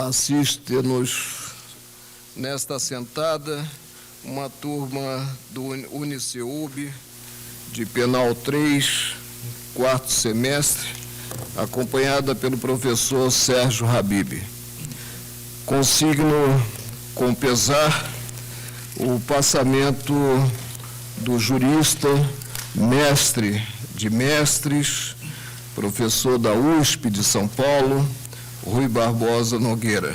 assiste-nos nesta sentada uma turma do Uniceub, de Penal 3, quarto semestre, acompanhada pelo professor Sérgio Habib. Consigno com pesar o passamento do jurista, mestre de mestres, professor da USP de São Paulo, Rui Barbosa Nogueira.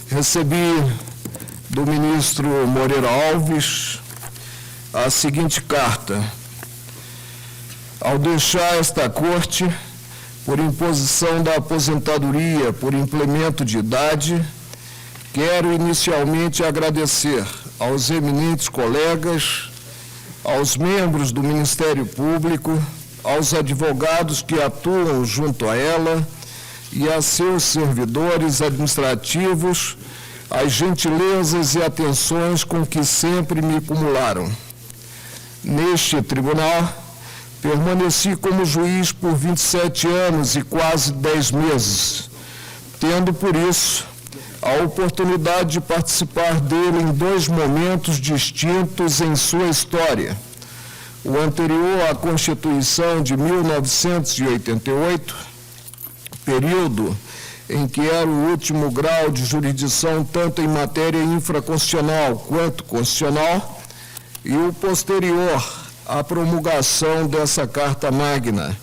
Recebi do ministro Moreira Alves a seguinte carta: ao deixar esta corte, por imposição da aposentadoria por implemento de idade, quero inicialmente agradecer aos eminentes colegas, aos membros do Ministério Público, aos advogados que atuam junto a ela e a seus servidores administrativos, as gentilezas e atenções com que sempre me acumularam. Neste tribunal, permaneci como juiz por 27 anos e quase 10 meses, tendo, por isso, a oportunidade de participar dele em dois momentos distintos em sua história. O anterior à Constituição de 1988, período em que era o último grau de jurisdição tanto em matéria infraconstitucional quanto constitucional, e o posterior à promulgação dessa Carta Magna,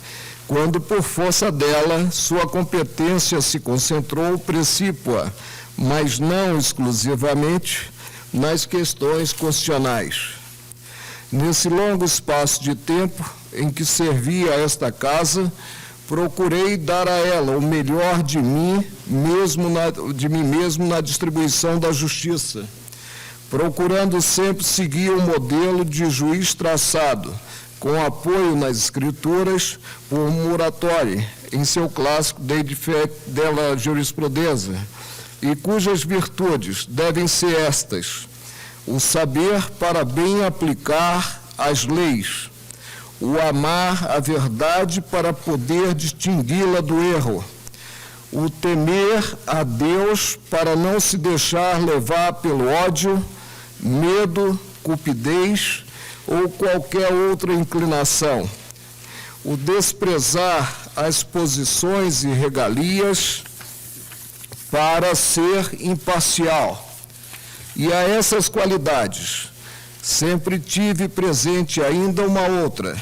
quando, por força dela, sua competência se concentrou precípua, mas não exclusivamente, nas questões constitucionais. Nesse longo espaço de tempo em que servi a esta casa, procurei dar a ela o melhor de mim mesmo na distribuição da justiça, procurando sempre seguir o modelo de juiz traçado, com apoio nas escrituras por Muratori, em seu clássico De Defecto della Jurisprudência, e cujas virtudes devem ser estas: o saber para bem aplicar as leis, o amar a verdade para poder distingui-la do erro, o temer a Deus para não se deixar levar pelo ódio, medo, cupidez ou qualquer outra inclinação, o desprezar as posições e regalias para ser imparcial. E a essas qualidades sempre tive presente ainda uma outra,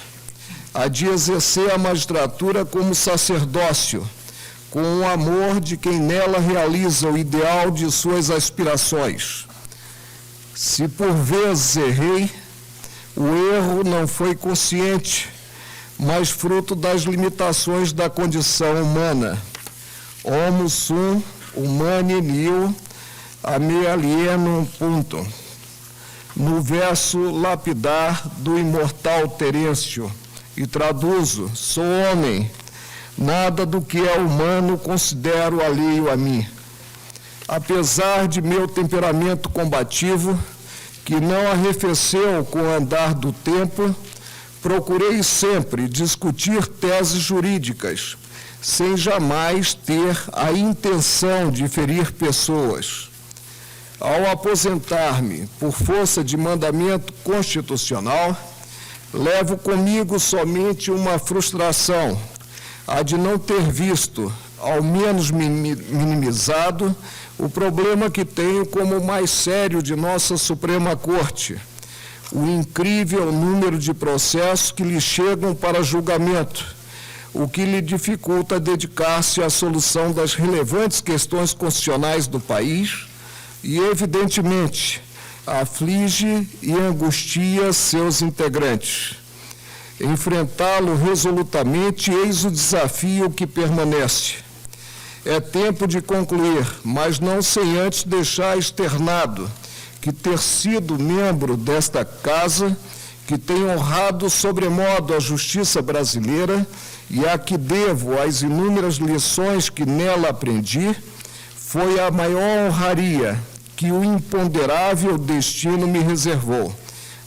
a de exercer a magistratura como sacerdócio, com o amor de quem nela realiza o ideal de suas aspirações. Se por vezes errei, o erro não foi consciente, mas fruto das limitações da condição humana. Homo sum humani nil a me alienum puntum. No verso lapidar do imortal Terêncio, e traduzo: sou homem, nada do que é humano considero alheio a mim. Apesar de meu temperamento combativo, que não arrefeceu com o andar do tempo, procurei sempre discutir teses jurídicas, sem jamais ter a intenção de ferir pessoas. Ao aposentar-me por força de mandamento constitucional, levo comigo somente uma frustração, a de não ter visto, ao menos minimizado, o problema que tenho como o mais sério de nossa Suprema Corte: o incrível número de processos que lhe chegam para julgamento, o que lhe dificulta dedicar-se à solução das relevantes questões constitucionais do país e, evidentemente, aflige e angustia seus integrantes. Enfrentá-lo resolutamente, eis o desafio que permanece. É tempo de concluir, mas não sem antes deixar externado que ter sido membro desta casa, que tem honrado sobremodo a justiça brasileira e a que devo as inúmeras lições que nela aprendi, foi a maior honraria que o imponderável destino me reservou.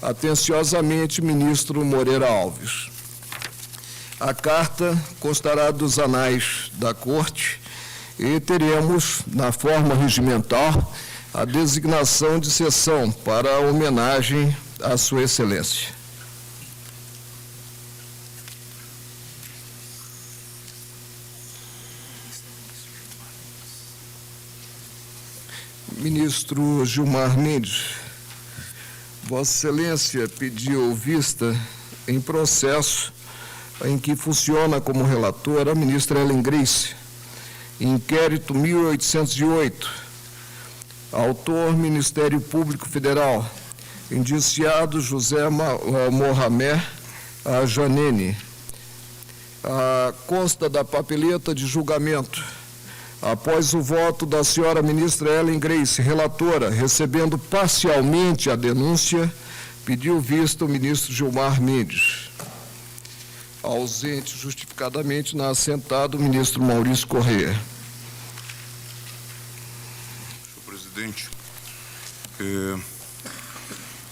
Atenciosamente, ministro Moreira Alves. A carta constará dos anais da Corte e teremos, na forma regimental, a designação de sessão para a homenagem à Sua Excelência. Ministro Gilmar Mendes, Vossa Excelência pediu vista em processo em que funciona como relatora a ministra Ellen Grace, inquérito 1808, autor Ministério Público Federal, indiciado José Mohamed Janene. Consta da papeleta de julgamento. Após o voto da senhora ministra Ellen Grace, relatora, recebendo parcialmente a denúncia, pediu vista o ministro Gilmar Mendes. Ausente justificadamente na assentada o ministro Maurício Correia. Senhor presidente,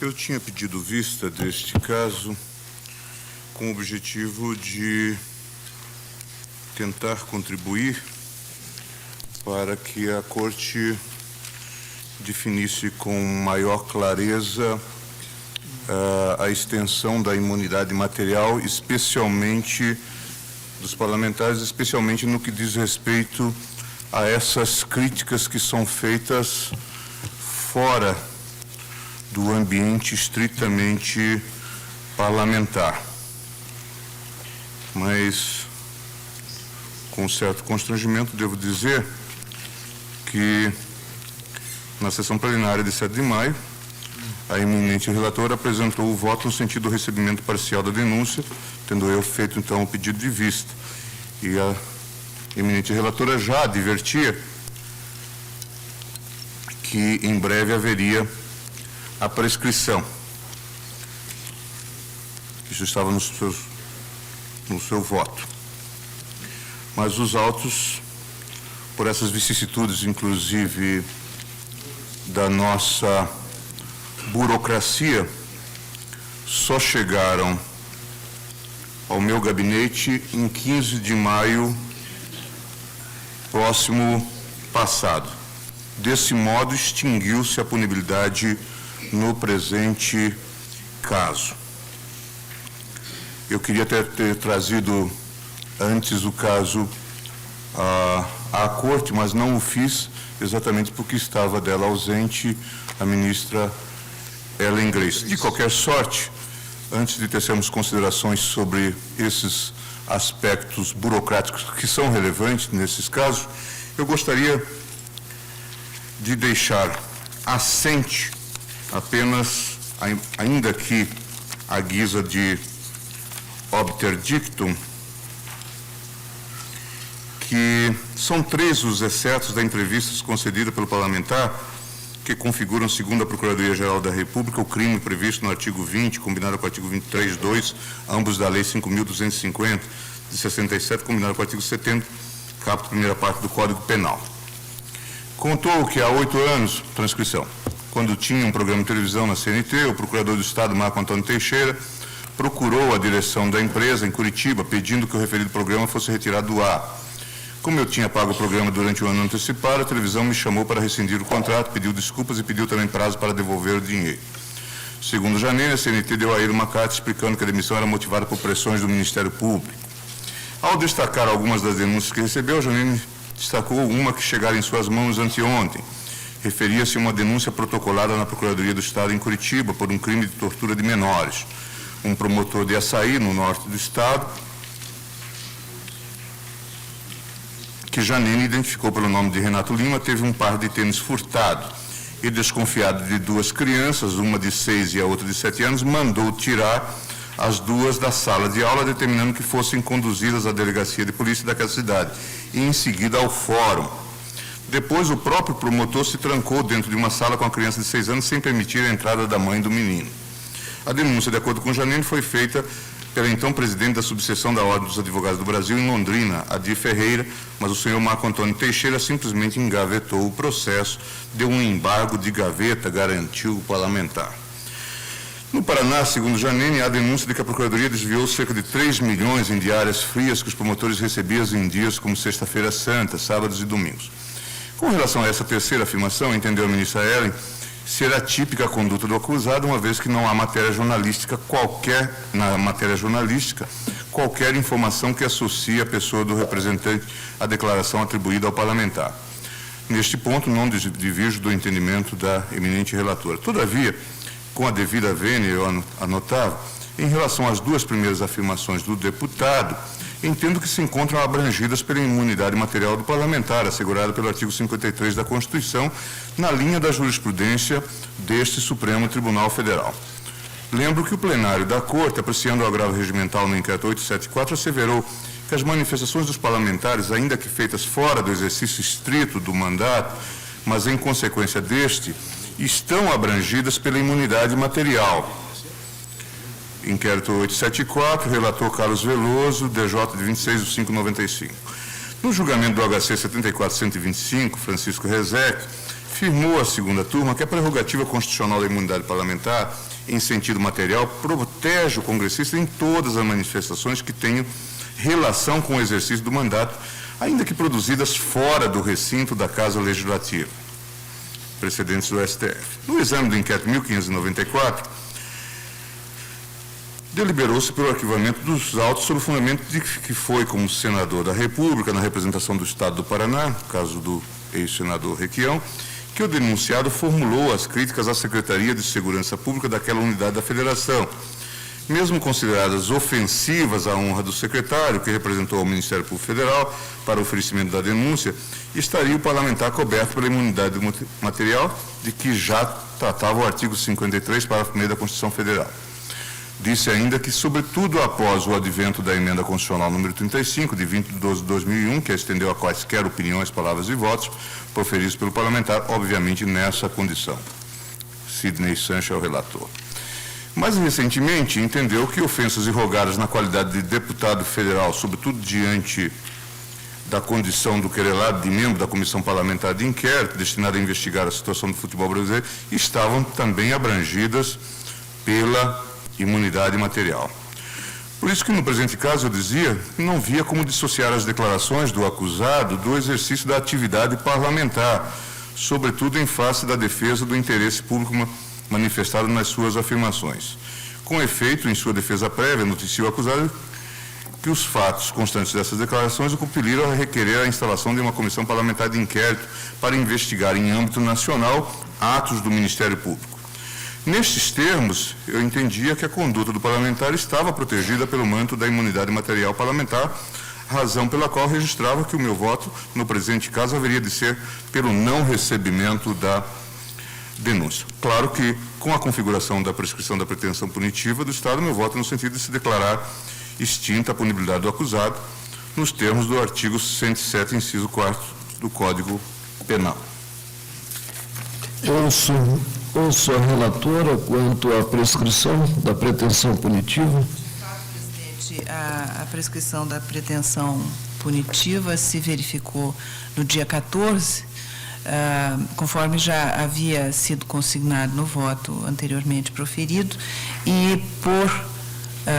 eu tinha pedido vista deste caso com o objetivo de tentar contribuir para que a Corte definisse com maior clareza a extensão da imunidade material, especialmente dos parlamentares, especialmente no que diz respeito a essas críticas que são feitas fora do ambiente estritamente parlamentar. Mas, com certo constrangimento, devo dizer que, na sessão plenária de 7 de maio, a eminente relatora apresentou o voto no sentido do recebimento parcial da denúncia, tendo eu feito, então, o pedido de vista. E a eminente relatora já advertia que, em breve, haveria a prescrição. Isso estava no seu voto. Mas os autos, por essas vicissitudes, inclusive, da nossa burocracia, só chegaram ao meu gabinete em 15 de maio próximo passado. Desse modo, extinguiu-se a punibilidade no presente caso. Eu queria ter trazido antes o caso à Corte, mas não o fiz exatamente porque estava dela ausente a ministra Ellen Grace. De qualquer sorte, antes de tecermos considerações sobre esses aspectos burocráticos que são relevantes nesses casos, eu gostaria de deixar assente apenas, ainda que à guisa de obter dictum, que são 3 os excetos da entrevista concedida pelo parlamentar que configuram, segundo a Procuradoria-Geral da República, o crime previsto no artigo 20, combinado com o artigo 23.2, ambos da Lei 5.250, de 67, combinado com o artigo 70, caput, primeira parte do Código Penal. Contou que há 8 anos, transcrição, quando tinha um programa de televisão na CNT, o procurador do Estado, Marco Antônio Teixeira, procurou a direção da empresa em Curitiba, pedindo que o referido programa fosse retirado do ar. Como eu tinha pago o programa durante o ano antecipado, a televisão me chamou para rescindir o contrato, pediu desculpas e pediu também prazo para devolver o dinheiro. Segundo Janene, a CNT deu a ele uma carta explicando que a demissão era motivada por pressões do Ministério Público. Ao destacar algumas das denúncias que recebeu, Janene destacou uma que chegara em suas mãos anteontem. Referia-se a uma denúncia protocolada na Procuradoria do Estado em Curitiba por um crime de tortura de menores. Um promotor de Açaí, no norte do Estado, que Janene identificou pelo nome de Renato Lima, teve um par de tênis furtado e, desconfiado de 2 crianças, uma de 6 e a outra de 7 anos, mandou tirar as 2 da sala de aula, determinando que fossem conduzidas à delegacia de polícia daquela cidade e, em seguida, ao fórum. Depois, o próprio promotor se trancou dentro de uma sala com a criança de 6 anos sem permitir a entrada da mãe do menino. A denúncia, de acordo com Janene, foi feita pela então presidente da subseção da Ordem dos Advogados do Brasil em Londrina, Adir Ferreira, mas o senhor Marco Antônio Teixeira simplesmente engavetou o processo, deu um embargo de gaveta, garantiu o parlamentar. No Paraná, segundo Janine, há denúncia de que a Procuradoria desviou cerca de 3 milhões em diárias frias que os promotores recebiam em dias como Sexta-feira Santa, sábados e domingos. Com relação a essa terceira afirmação, entendeu a ministra Ellen ser atípica a conduta do acusado, uma vez que não há na matéria jornalística qualquer informação que associe a pessoa do representante à declaração atribuída ao parlamentar. Neste ponto, não divirjo do entendimento da eminente relatora. Todavia, com a devida vênia, eu anotava, em relação às duas primeiras afirmações do deputado, entendo que se encontram abrangidas pela imunidade material do parlamentar, assegurada pelo artigo 53 da Constituição, na linha da jurisprudência deste Supremo Tribunal Federal. Lembro que o plenário da Corte, apreciando o agravo regimental no inquérito 874, asseverou que as manifestações dos parlamentares, ainda que feitas fora do exercício estrito do mandato, mas em consequência deste, estão abrangidas pela imunidade material. Inquérito 874, relator Carlos Veloso, DJ de 26/5/95. No julgamento do HC 74-125, Francisco Rezec firmou a segunda turma que a prerrogativa constitucional da imunidade parlamentar, em sentido material, protege o congressista em todas as manifestações que tenham relação com o exercício do mandato, ainda que produzidas fora do recinto da Casa Legislativa. Precedentes do STF. No exame do inquérito 1594, deliberou-se pelo arquivamento dos autos sob o fundamento de que foi como senador da República, na representação do Estado do Paraná, no caso do ex-senador Requião, que o denunciado formulou as críticas à Secretaria de Segurança Pública daquela unidade da Federação. Mesmo consideradas ofensivas à honra do secretário, que representou ao Ministério Público Federal para o oferecimento da denúncia, estaria o parlamentar coberto pela imunidade material, de que já tratava o artigo 53, parágrafo 1º da Constituição Federal. Disse ainda que, sobretudo após o advento da emenda constitucional número 35, de 20 de 12 de 2001, que estendeu a quaisquer opiniões, palavras e votos proferidos pelo parlamentar, obviamente nessa condição. Sidney Sancho é o relator. Mais recentemente, entendeu que ofensas irrogadas na qualidade de deputado federal, sobretudo diante da condição do querelado de membro da Comissão Parlamentar de Inquérito, destinada a investigar a situação do futebol brasileiro, estavam também abrangidas pela imunidade material. Por isso que, no presente caso, eu dizia que não via como dissociar as declarações do acusado do exercício da atividade parlamentar, sobretudo em face da defesa do interesse público manifestado nas suas afirmações. Com efeito, em sua defesa prévia, noticiou o acusado que os fatos constantes dessas declarações o compeliram a requerer a instalação de uma comissão parlamentar de inquérito para investigar em âmbito nacional atos do Ministério Público. Nestes termos, eu entendia que a conduta do parlamentar estava protegida pelo manto da imunidade material parlamentar, razão pela qual registrava que o meu voto, no presente caso, haveria de ser pelo não recebimento da denúncia. Claro que, com a configuração da prescrição da pretensão punitiva do Estado, meu voto no sentido de se declarar extinta a punibilidade do acusado, nos termos do artigo 107, inciso 4 do Código Penal. Ouço a relatora quanto à prescrição da pretensão punitiva. Presidente, a prescrição da pretensão punitiva se verificou no dia 14, conforme já havia sido consignado no voto anteriormente proferido, e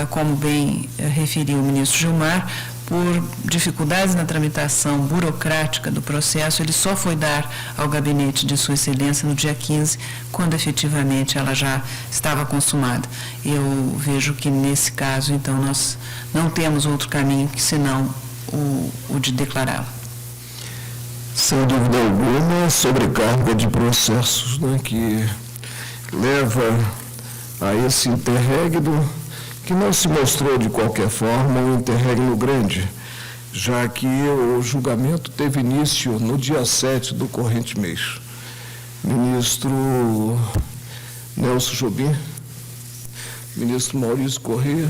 como bem referiu o ministro Gilmar, por dificuldades na tramitação burocrática do processo, ele só foi dar ao gabinete de Sua Excelência no dia 15, quando efetivamente ela já estava consumada. Eu vejo que, nesse caso, então, nós não temos outro caminho que senão o de declará-la. Sem dúvida alguma, sobrecarga de processos, né, que leva a esse interregno, que não se mostrou de qualquer forma um interregno grande, já que o julgamento teve início no dia 7 do corrente mês. Ministro Nelson Jobim, ministro Maurício Corrêa.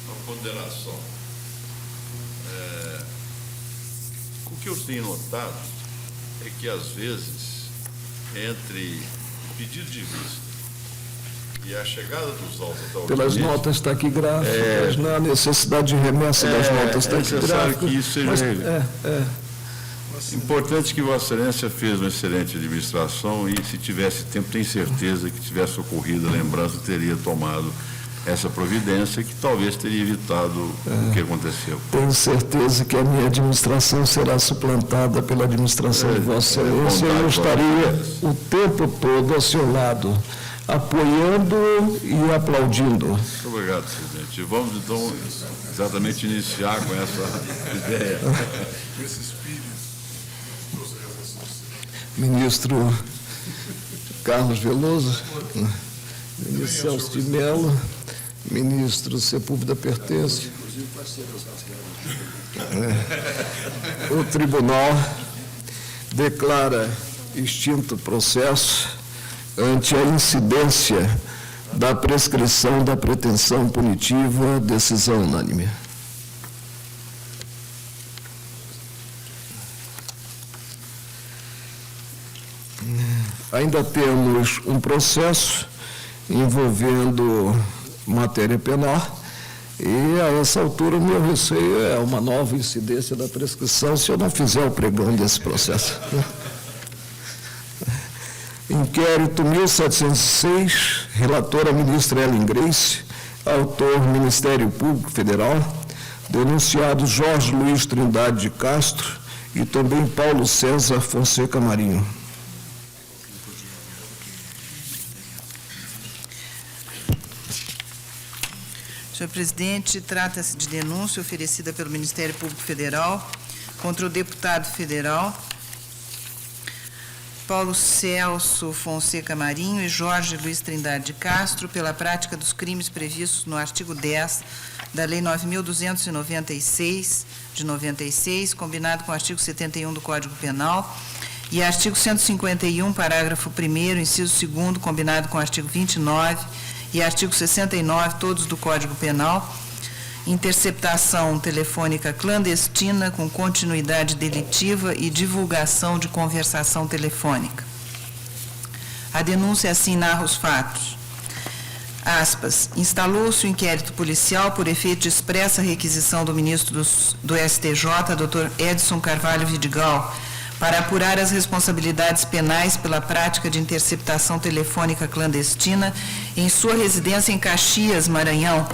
Uma ponderação. O que eu tenho notado é que, às vezes, entre o pedido de vista e a chegada dos autos da audiência... Pelas notas taquigráficas, na necessidade de remessa das notas taquigráficas. É necessário que isso seja... Importante que Vossa Excelência fez uma excelente administração e, se tivesse tempo, tem certeza que tivesse ocorrido a lembrança, teria tomado essa providência que talvez teria evitado o que aconteceu. Tenho certeza que a minha administração será suplantada pela administração de Vossa Excelência. Eu estaria o tempo todo ao seu lado, apoiando e aplaudindo. Muito obrigado, presidente. Vamos, então, exatamente iniciar com essa ideia. Ministro Carlos Veloso, ministro Celso de Mello, ministro Sepúlveda Pertence. O tribunal declara extinto o processo ante a incidência da prescrição da pretensão punitiva, decisão unânime. Ainda temos um processo envolvendo matéria penal e, a essa altura, o meu receio é uma nova incidência da prescrição se eu não fizer o pregão desse processo. Inquérito 1706, relatora ministra Ellen Grace, autor Ministério Público Federal, denunciados Jorge Luiz Trindade de Castro e também Paulo César Fonseca Marinho. Senhor presidente, trata-se de denúncia oferecida pelo Ministério Público Federal contra o deputado federal Paulo Celso Fonseca Marinho e Jorge Luiz Trindade de Castro pela prática dos crimes previstos no artigo 10 da Lei 9.296, de 96, combinado com o artigo 71 do Código Penal, e artigo 151, parágrafo 1º, inciso 2º, combinado com o artigo 29 e artigo 69, todos do Código Penal, interceptação telefônica clandestina com continuidade delitiva e divulgação de conversação telefônica. A denúncia assim narra os fatos. Aspas, instalou-se o inquérito policial por efeito de expressa requisição do ministro do STJ, Dr. Edson Carvalho Vidigal, para apurar as responsabilidades penais pela prática de interceptação telefônica clandestina em sua residência em Caxias, Maranhão,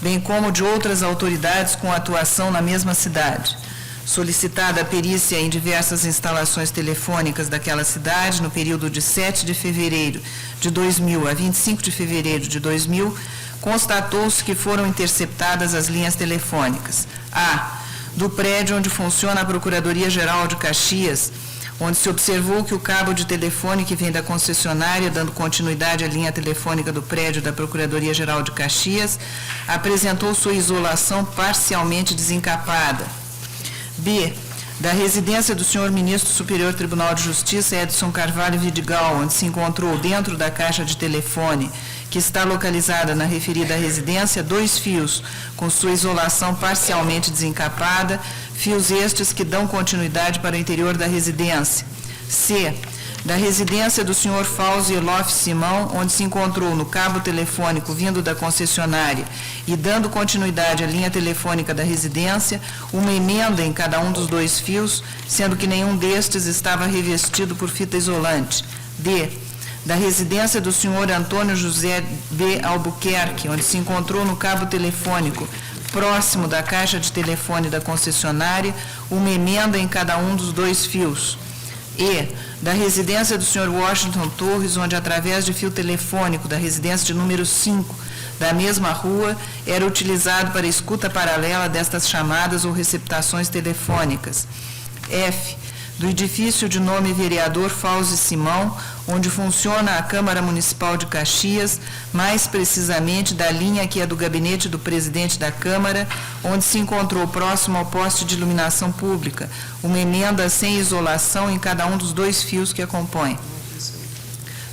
bem como de outras autoridades com atuação na mesma cidade. Solicitada a perícia em diversas instalações telefônicas daquela cidade no período de 7 de fevereiro de 2000 a 25 de fevereiro de 2000, constatou-se que foram interceptadas as linhas telefônicas. A. Do prédio onde funciona a Procuradoria-Geral de Caxias, onde se observou que o cabo de telefone que vem da concessionária, dando continuidade à linha telefônica do prédio da Procuradoria-Geral de Caxias, apresentou sua isolação parcialmente desencapada. B. Da residência do senhor Ministro Superior Tribunal de Justiça, Edson Carvalho Vidigal, onde se encontrou dentro da caixa de telefone, que está localizada na referida residência, 2 fios com sua isolação parcialmente desencapada, fios estes que dão continuidade para o interior da residência. C. Da residência do senhor Fauzi Elof Simão, onde se encontrou no cabo telefônico vindo da concessionária e dando continuidade à linha telefônica da residência, uma emenda em cada um dos 2 fios, sendo que nenhum destes estava revestido por fita isolante. D. Da residência do senhor Antônio José B. Albuquerque, onde se encontrou no cabo telefônico, próximo da caixa de telefone da concessionária, uma emenda em cada um dos 2 fios. E. Da residência do senhor Washington Torres, onde, através de fio telefônico da residência de número 5, da mesma rua, era utilizado para escuta paralela destas chamadas ou receptações telefônicas. F. Do edifício de nome vereador Fauzi Simão, onde funciona a Câmara Municipal de Caxias, mais precisamente da linha que é do gabinete do presidente da Câmara, onde se encontrou próximo ao poste de iluminação pública, uma emenda sem isolação em cada um dos 2 fios que a compõem.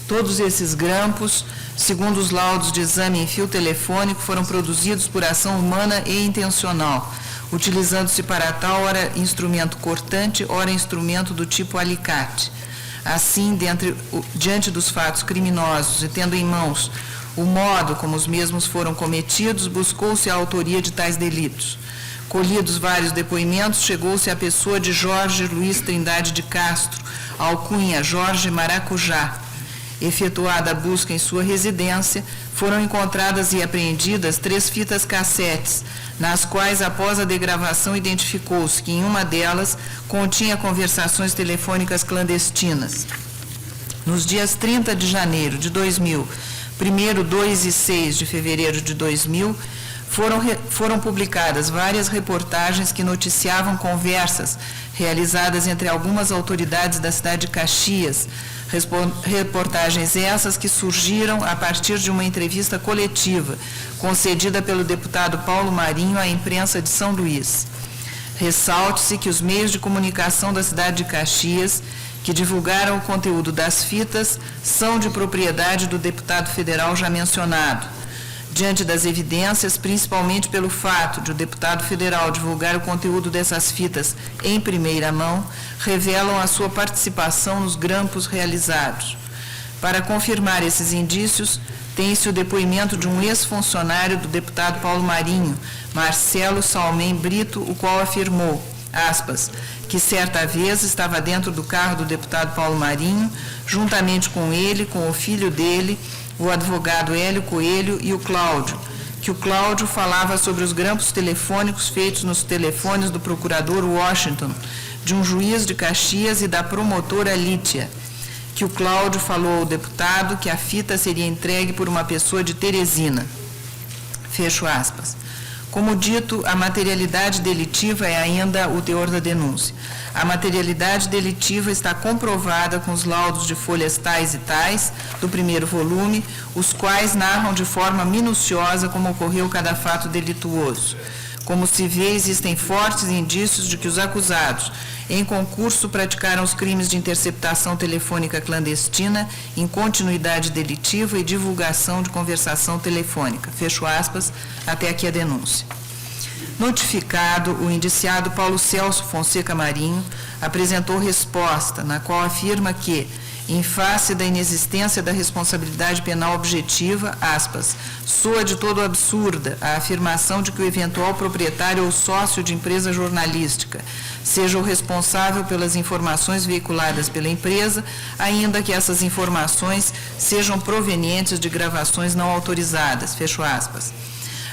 Todos esses grampos, segundo os laudos de exame em fio telefônico, foram produzidos por ação humana e intencional, utilizando-se para tal ora instrumento cortante, ora instrumento do tipo alicate. Assim, diante dos fatos criminosos e tendo em mãos o modo como os mesmos foram cometidos, buscou-se a autoria de tais delitos. Colhidos vários depoimentos, chegou-se à pessoa de Jorge Luiz Trindade de Castro, alcunha Jorge Maracujá. Efetuada a busca em sua residência, foram encontradas e apreendidas 3 fitas cassetes, nas quais, após a degravação, identificou-se que em uma delas continha conversações telefônicas clandestinas. Nos dias 30 de janeiro de 2000, 1º, 2 e 6 de fevereiro de 2000, foram publicadas várias reportagens que noticiavam conversas realizadas entre algumas autoridades da cidade de Caxias, reportagens essas que surgiram a partir de uma entrevista coletiva concedida pelo deputado Paulo Marinho à imprensa de São Luís. Ressalte-se que os meios de comunicação da cidade de Caxias que divulgaram o conteúdo das fitas são de propriedade do deputado federal já mencionado. Diante das evidências, principalmente pelo fato de o deputado federal divulgar o conteúdo dessas fitas em primeira mão, revelam a sua participação nos grampos realizados. Para confirmar esses indícios, tem-se o depoimento de um ex-funcionário do deputado Paulo Marinho, Marcelo Salmem Brito, o qual afirmou, aspas, que certa vez estava dentro do carro do deputado Paulo Marinho, juntamente com ele, com o filho dele, o advogado Hélio Coelho e o Cláudio, que o Cláudio falava sobre os grampos telefônicos feitos nos telefones do procurador Washington, de um juiz de Caxias e da promotora Lítia, que o Cláudio falou ao deputado que a fita seria entregue por uma pessoa de Teresina. Fecho aspas. Como dito, a materialidade delitiva é ainda o teor da denúncia. A materialidade delitiva está comprovada com os laudos de folhas tais e tais, do primeiro volume, os quais narram de forma minuciosa como ocorreu cada fato delituoso. Como se vê, existem fortes indícios de que os acusados, em concurso, praticaram os crimes de interceptação telefônica clandestina, em continuidade delitiva e divulgação de conversação telefônica. Fecho aspas, até aqui a denúncia. Notificado, o indiciado Paulo Celso Fonseca Marinho apresentou resposta, na qual afirma que, em face da inexistência da responsabilidade penal objetiva, aspas, soa de todo absurda a afirmação de que o eventual proprietário ou sócio de empresa jornalística seja o responsável pelas informações veiculadas pela empresa, ainda que essas informações sejam provenientes de gravações não autorizadas, fecho aspas.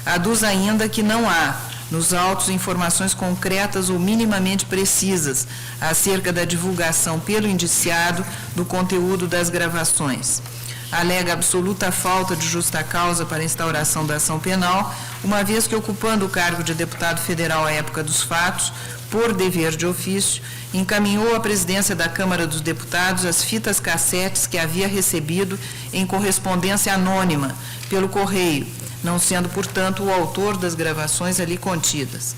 Aduz ainda que não há, nos autos, informações concretas ou minimamente precisas acerca da divulgação pelo indiciado do conteúdo das gravações. Alega absoluta falta de justa causa para a instauração da ação penal, uma vez que, ocupando o cargo de deputado federal à época dos fatos, por dever de ofício, encaminhou à presidência da Câmara dos Deputados as fitas cassetes que havia recebido em correspondência anônima pelo correio, não sendo, portanto, o autor das gravações ali contidas.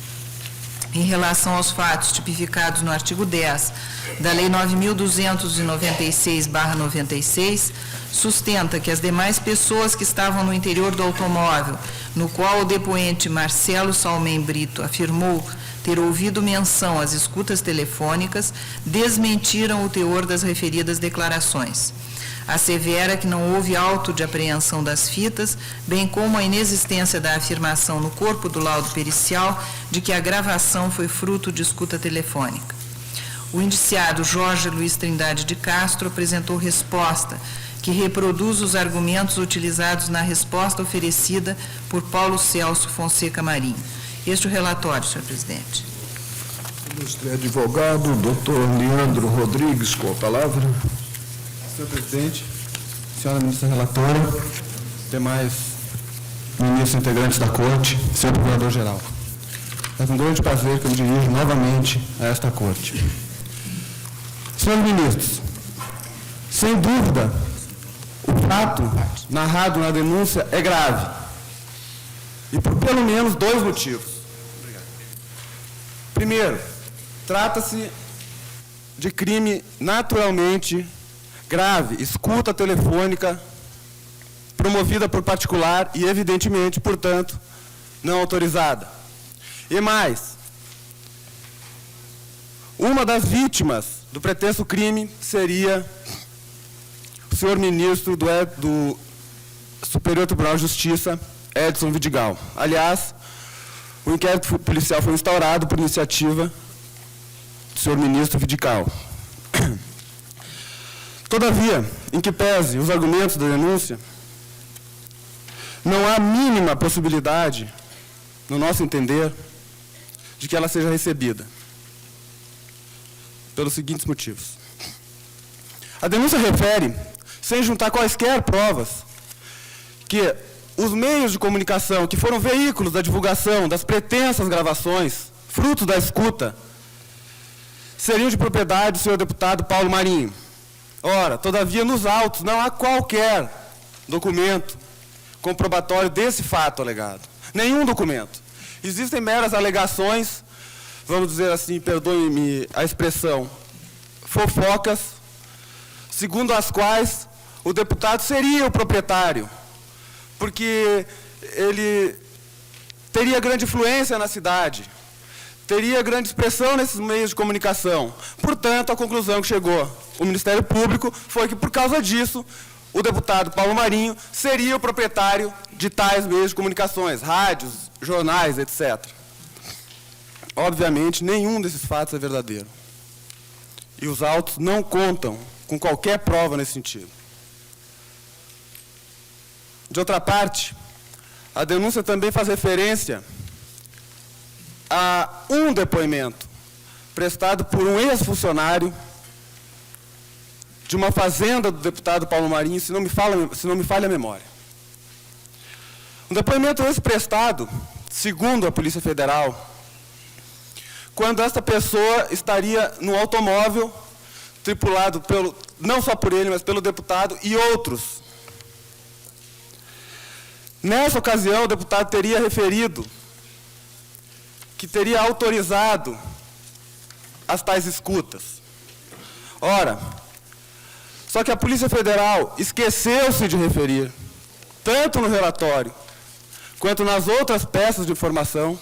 Em relação aos fatos tipificados no artigo 10 da Lei 9.296/96, sustenta que as demais pessoas que estavam no interior do automóvel, no qual o depoente Marcelo Salmem Brito afirmou ter ouvido menção às escutas telefônicas, desmentiram o teor das referidas declarações. Assevera que não houve auto de apreensão das fitas, bem como a inexistência da afirmação no corpo do laudo pericial de que a gravação foi fruto de escuta telefônica. O indiciado Jorge Luiz Trindade de Castro apresentou resposta que reproduz os argumentos utilizados na resposta oferecida por Paulo Celso Fonseca Marinho. Este é o relatório, senhor presidente. Ilustre advogado, doutor Leandro Rodrigues, com a palavra. Senhor presidente, senhora ministra relatora, demais ministros integrantes da Corte, senhor procurador-geral. É com grande prazer que eu me dirijo novamente a esta Corte. Senhores ministros, sem dúvida, o fato narrado na denúncia é grave. E por pelo menos 2 motivos. Primeiro, trata-se de crime naturalmente grave, escuta telefônica promovida por particular e, evidentemente, portanto, não autorizada. E mais, uma das vítimas do pretenso crime seria o senhor ministro do Superior Tribunal de Justiça, Edson Vidigal. Aliás, o inquérito policial foi instaurado por iniciativa do senhor ministro Vidigal. Todavia, em que pese os argumentos da denúncia, não há mínima possibilidade, no nosso entender, de que ela seja recebida, pelos seguintes motivos. A denúncia refere, sem juntar quaisquer provas, que os meios de comunicação que foram veículos da divulgação das pretensas gravações, frutos da escuta, seriam de propriedade do senhor deputado Paulo Marinho. Ora, todavia, nos autos não há qualquer documento comprobatório desse fato alegado. Nenhum documento. Existem meras alegações, vamos dizer assim, perdoe-me a expressão, fofocas, segundo as quais o deputado seria o proprietário, porque ele teria grande influência na cidade, teria grande expressão nesses meios de comunicação. Portanto, a conclusão que chegou o Ministério Público foi que, por causa disso, o deputado Paulo Marinho seria o proprietário de tais meios de comunicações, rádios, jornais, etc. Obviamente, nenhum desses fatos é verdadeiro. E os autos não contam com qualquer prova nesse sentido. De outra parte, a denúncia também faz referência a um depoimento prestado por um ex-funcionário de uma fazenda do deputado Paulo Marinho, se não me falha a memória. Um depoimento esse prestado, segundo a Polícia Federal, quando esta pessoa estaria no automóvel tripulado não só por ele, mas pelo deputado e outros. Nessa ocasião, o deputado teria referido que teria autorizado as tais escutas. Ora, só que a Polícia Federal esqueceu-se de referir, tanto no relatório, quanto nas outras peças de informação,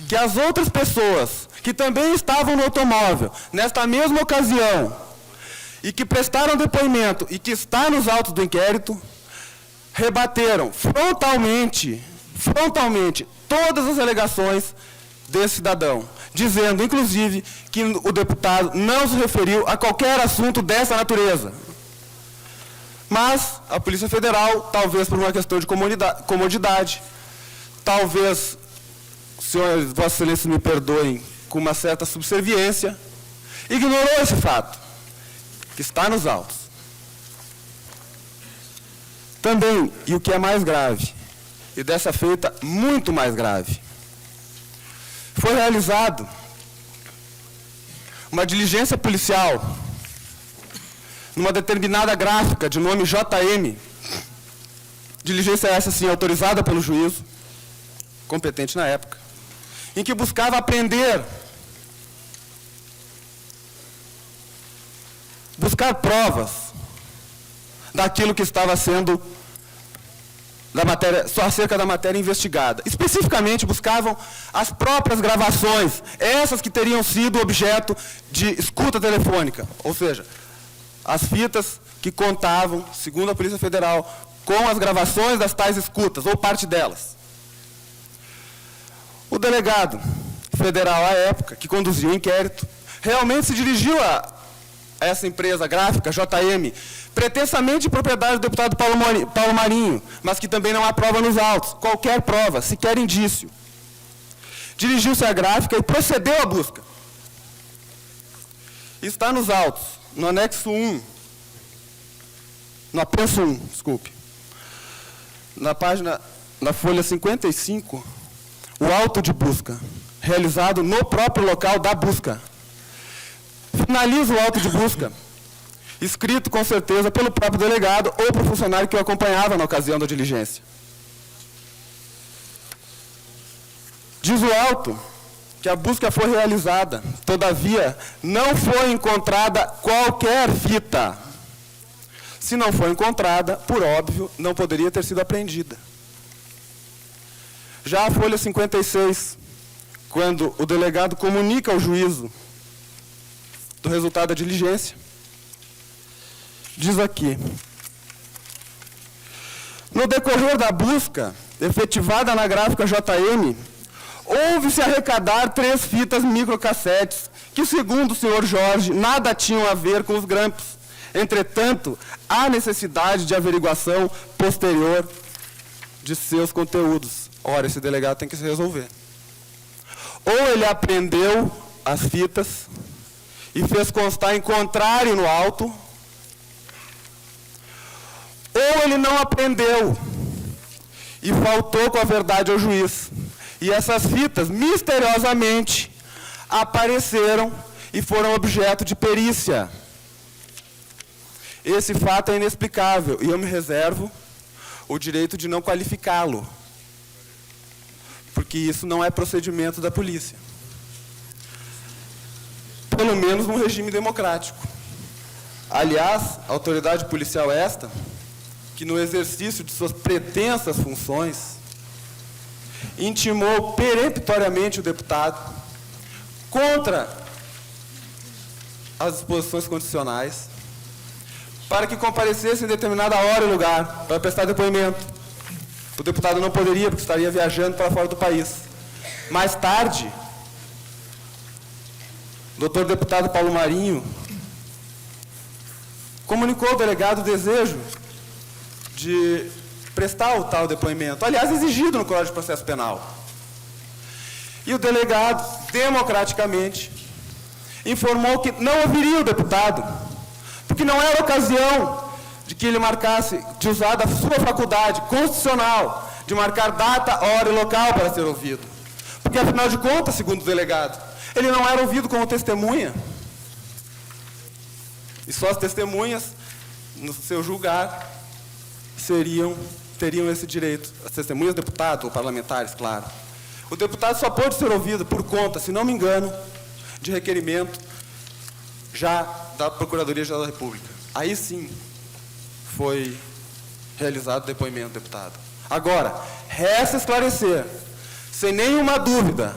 que as outras pessoas que também estavam no automóvel, nesta mesma ocasião, e que prestaram depoimento e que está nos autos do inquérito, rebateram frontalmente todas as alegações desse cidadão, dizendo, inclusive, que o deputado não se referiu a qualquer assunto dessa natureza. Mas a Polícia Federal, talvez por uma questão de comodidade, talvez, senhores, Vossa Excelência me perdoem, com uma certa subserviência, ignorou esse fato, que está nos autos. Também, e o que é mais grave, e dessa feita muito mais grave, foi realizado uma diligência policial numa determinada gráfica de nome JM, diligência essa, sim, autorizada pelo juízo, competente na época, em que buscava buscar provas daquilo que estava sendo só acerca da matéria investigada. Especificamente, buscavam as próprias gravações, essas que teriam sido objeto de escuta telefônica, ou seja, as fitas que contavam, segundo a Polícia Federal, com as gravações das tais escutas, ou parte delas. O delegado federal, à época, que conduzia o inquérito, realmente se dirigiu a essa empresa gráfica, JM, pretensamente de propriedade do deputado Paulo Marinho, mas que também não há prova nos autos, qualquer prova, sequer indício. Dirigiu-se à gráfica e procedeu à busca. Está nos autos, no anexo 1, no apenso 1, desculpe, na folha 55, o auto de busca, realizado no próprio local da busca. Finaliza o auto de busca, escrito com certeza pelo próprio delegado ou pelo funcionário que o acompanhava na ocasião da diligência. Diz o auto que a busca foi realizada, todavia não foi encontrada qualquer fita. Se não foi encontrada, por óbvio, não poderia ter sido apreendida. Já a folha 56, quando o delegado comunica ao juízo do resultado da diligência, diz aqui: no decorrer da busca efetivada na gráfica JM, houve-se arrecadar 3 fitas microcassetes, que, segundo o senhor Jorge, nada tinham a ver com os grampos. Entretanto, há necessidade de averiguação posterior de seus conteúdos. Ora, esse delegado tem que se resolver. Ou ele apreendeu as fitas e fez constar em contrário no auto, ou ele não apreendeu e faltou com a verdade ao juiz. E essas fitas, misteriosamente, apareceram e foram objeto de perícia. Esse fato é inexplicável e eu me reservo o direito de não qualificá-lo, porque isso não é procedimento da polícia. Pelo menos num regime democrático. Aliás, a autoridade policial esta, que no exercício de suas pretensas funções, intimou peremptoriamente o deputado contra as disposições constitucionais para que comparecesse em determinada hora e lugar para prestar depoimento. O deputado não poderia, porque estaria viajando para fora do país. Mais tarde, o doutor deputado Paulo Marinho comunicou ao delegado o desejo de prestar o tal depoimento, aliás, exigido no Código de Processo Penal. E o delegado, democraticamente, informou que não ouviria o deputado, porque não era ocasião de que ele marcasse, de usar da sua faculdade constitucional, de marcar data, hora e local para ser ouvido. Porque, afinal de contas, segundo o delegado, ele não era ouvido como testemunha. E só as testemunhas, no seu julgar, teriam esse direito. As testemunhas, deputados ou parlamentares, claro. O deputado só pode ser ouvido por conta, se não me engano, de requerimento já da Procuradoria-Geral da República. Aí sim foi realizado o depoimento do deputado. Agora, resta esclarecer, sem nenhuma dúvida,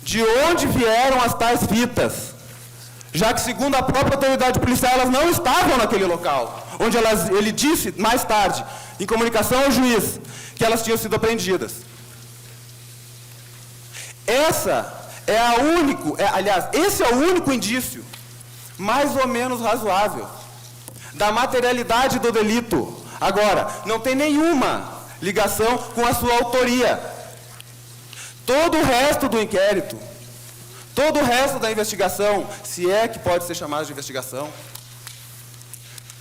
de onde vieram as tais fitas, já que, segundo a própria autoridade policial, elas não estavam naquele local, onde ele disse, mais tarde, em comunicação ao juiz, que elas tinham sido apreendidas. Esse é o único indício, mais ou menos razoável, da materialidade do delito. Agora, não tem nenhuma ligação com a sua autoria. Todo o resto do inquérito, todo o resto da investigação, se é que pode ser chamado de investigação,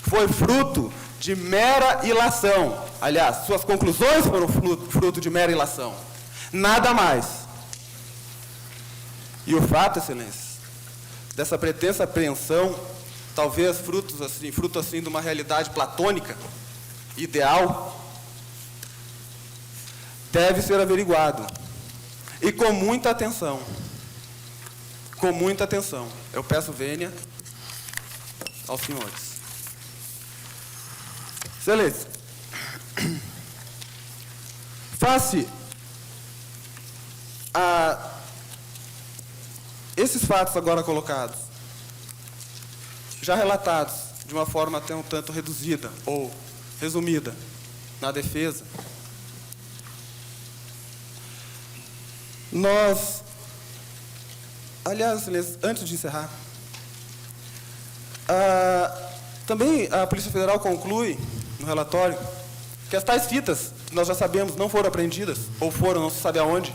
foi fruto de mera ilação. Aliás, suas conclusões foram fruto de mera ilação. Nada mais. E o fato, excelência, dessa pretensa apreensão, talvez fruto assim de uma realidade platônica, ideal, deve ser averiguado. E com muita atenção. Com muita atenção. Eu peço vênia aos senhores. Excelência, face a esses fatos agora colocados, já relatados de uma forma até um tanto reduzida ou resumida na defesa, nós, aliás, excelência, antes de encerrar, também a Polícia Federal conclui no relatório que as tais fitas, que nós já sabemos, não foram apreendidas, ou foram, não se sabe aonde.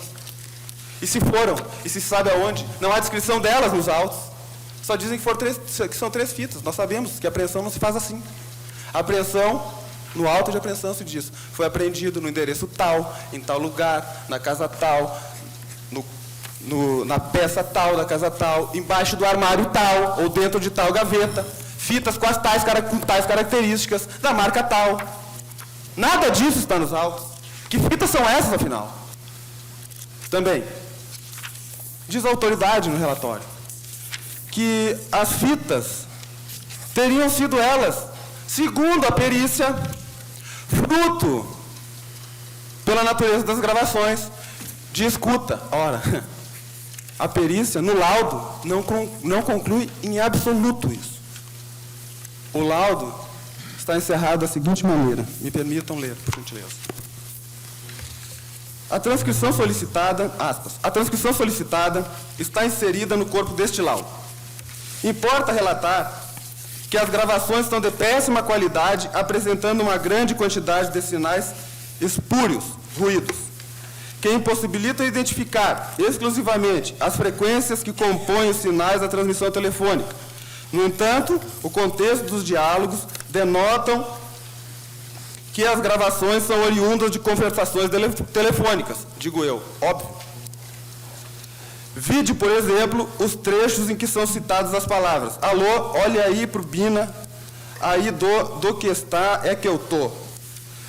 E se foram, e se sabe aonde, não há descrição delas nos autos. Só dizem que são 3 fitas. Nós sabemos que a apreensão não se faz assim. A apreensão, no auto de apreensão se diz, foi apreendido no endereço tal, em tal lugar, na casa tal, na peça tal, da casa tal, embaixo do armário tal, ou dentro de tal gaveta. Fitas com tais características, da marca tal. Nada disso está nos autos. Que fitas são essas, afinal? Também, diz a autoridade no relatório, que as fitas teriam sido elas, segundo a perícia, fruto, pela natureza das gravações, de escuta. Ora, a perícia, no laudo, não conclui em absoluto isso. O laudo está encerrado da seguinte maneira. Me permitam ler, por gentileza. A transcrição solicitada, aspas, a transcrição solicitada está inserida no corpo deste laudo. Importa relatar que as gravações estão de péssima qualidade, apresentando uma grande quantidade de sinais espúrios, ruídos, que impossibilitam identificar exclusivamente as frequências que compõem os sinais da transmissão telefônica. No entanto, o contexto dos diálogos denotam que as gravações são oriundas de conversações telefônicas, digo eu, óbvio. Vide, por exemplo, os trechos em que são citadas as palavras: alô, olha aí pro Bina, aí do que está é que eu tô,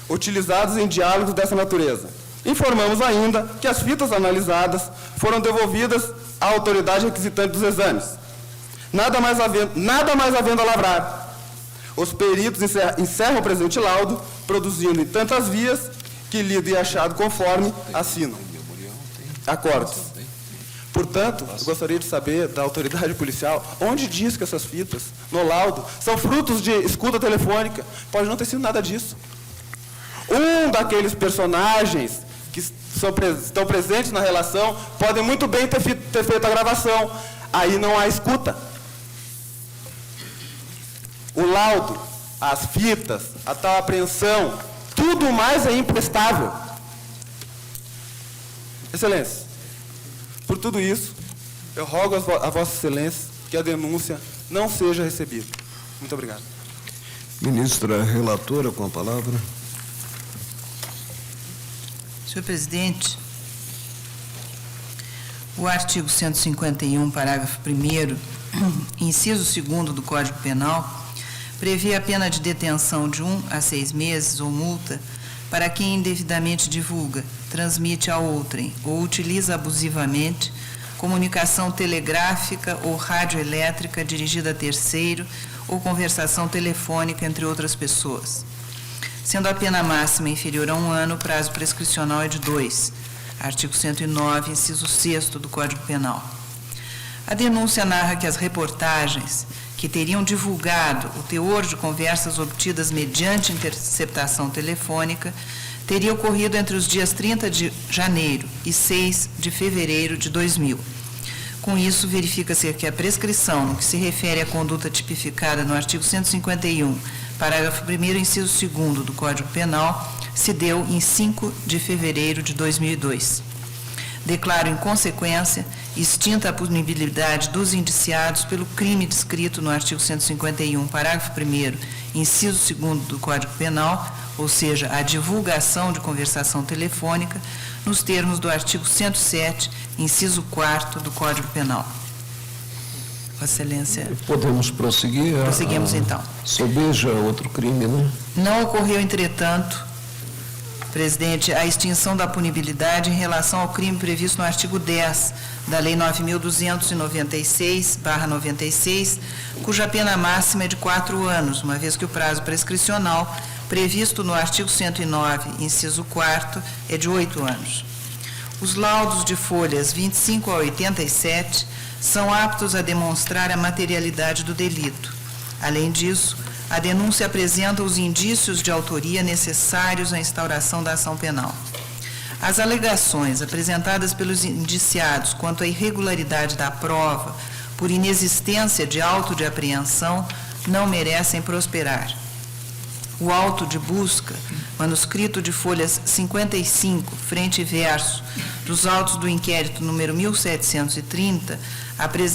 utilizados em diálogos dessa natureza. Informamos ainda que as fitas analisadas foram devolvidas à autoridade requisitante dos exames. Nada mais havendo a lavrar. Os peritos encerram o presente laudo, produzindo em tantas vias que lido e achado conforme assinam. Acordos. Portanto, eu gostaria de saber da autoridade policial onde diz que essas fitas, no laudo, são frutos de escuta telefônica. Pode não ter sido nada disso. Um daqueles personagens que estão presentes na relação podem muito bem ter feito a gravação. Aí não há escuta. O laudo, as fitas, a tal apreensão, tudo mais é imprestável. Excelência, por tudo isso, eu rogo a Vossa Excelência que a denúncia não seja recebida. Muito obrigado. Ministra relatora, com a palavra. Senhor presidente, o artigo 151, parágrafo 1º, inciso 2º do Código Penal, prevê a pena de detenção de 1 a 6 meses ou multa para quem indevidamente divulga, transmite a outrem ou utiliza abusivamente comunicação telegráfica ou radioelétrica dirigida a terceiro ou conversação telefônica entre outras pessoas. Sendo a pena máxima inferior a 1 ano, o prazo prescricional é de 2. Artigo 109, inciso 6º do Código Penal. A denúncia narra que as reportagens que teriam divulgado o teor de conversas obtidas mediante interceptação telefônica teria ocorrido entre os dias 30 de janeiro e 6 de fevereiro de 2000. Com isso, verifica-se que a prescrição, no que se refere à conduta tipificada no artigo 151, parágrafo 1º, inciso 2º do Código Penal, se deu em 5 de fevereiro de 2002. Declaro, em consequência, extinta a punibilidade dos indiciados pelo crime descrito no artigo 151, parágrafo 1º, inciso 2º do Código Penal, ou seja, a divulgação de conversação telefônica, nos termos do artigo 107, inciso 4º do Código Penal. Vossa Excelência. Podemos prosseguir? Prosseguimos, então. Sobeja, outro crime, né? Não ocorreu, entretanto, presidente, a extinção da punibilidade em relação ao crime previsto no artigo 10 da Lei 9.296/96, cuja pena máxima é de 4 anos, uma vez que o prazo prescricional previsto no artigo 109, inciso 4º, é de 8 anos. Os laudos de folhas 25 a 87 são aptos a demonstrar a materialidade do delito. Além disso, a denúncia apresenta os indícios de autoria necessários à instauração da ação penal. As alegações apresentadas pelos indiciados quanto à irregularidade da prova por inexistência de auto de apreensão não merecem prosperar. O auto de busca, manuscrito de folhas 55, frente e verso, dos autos do inquérito número 1730,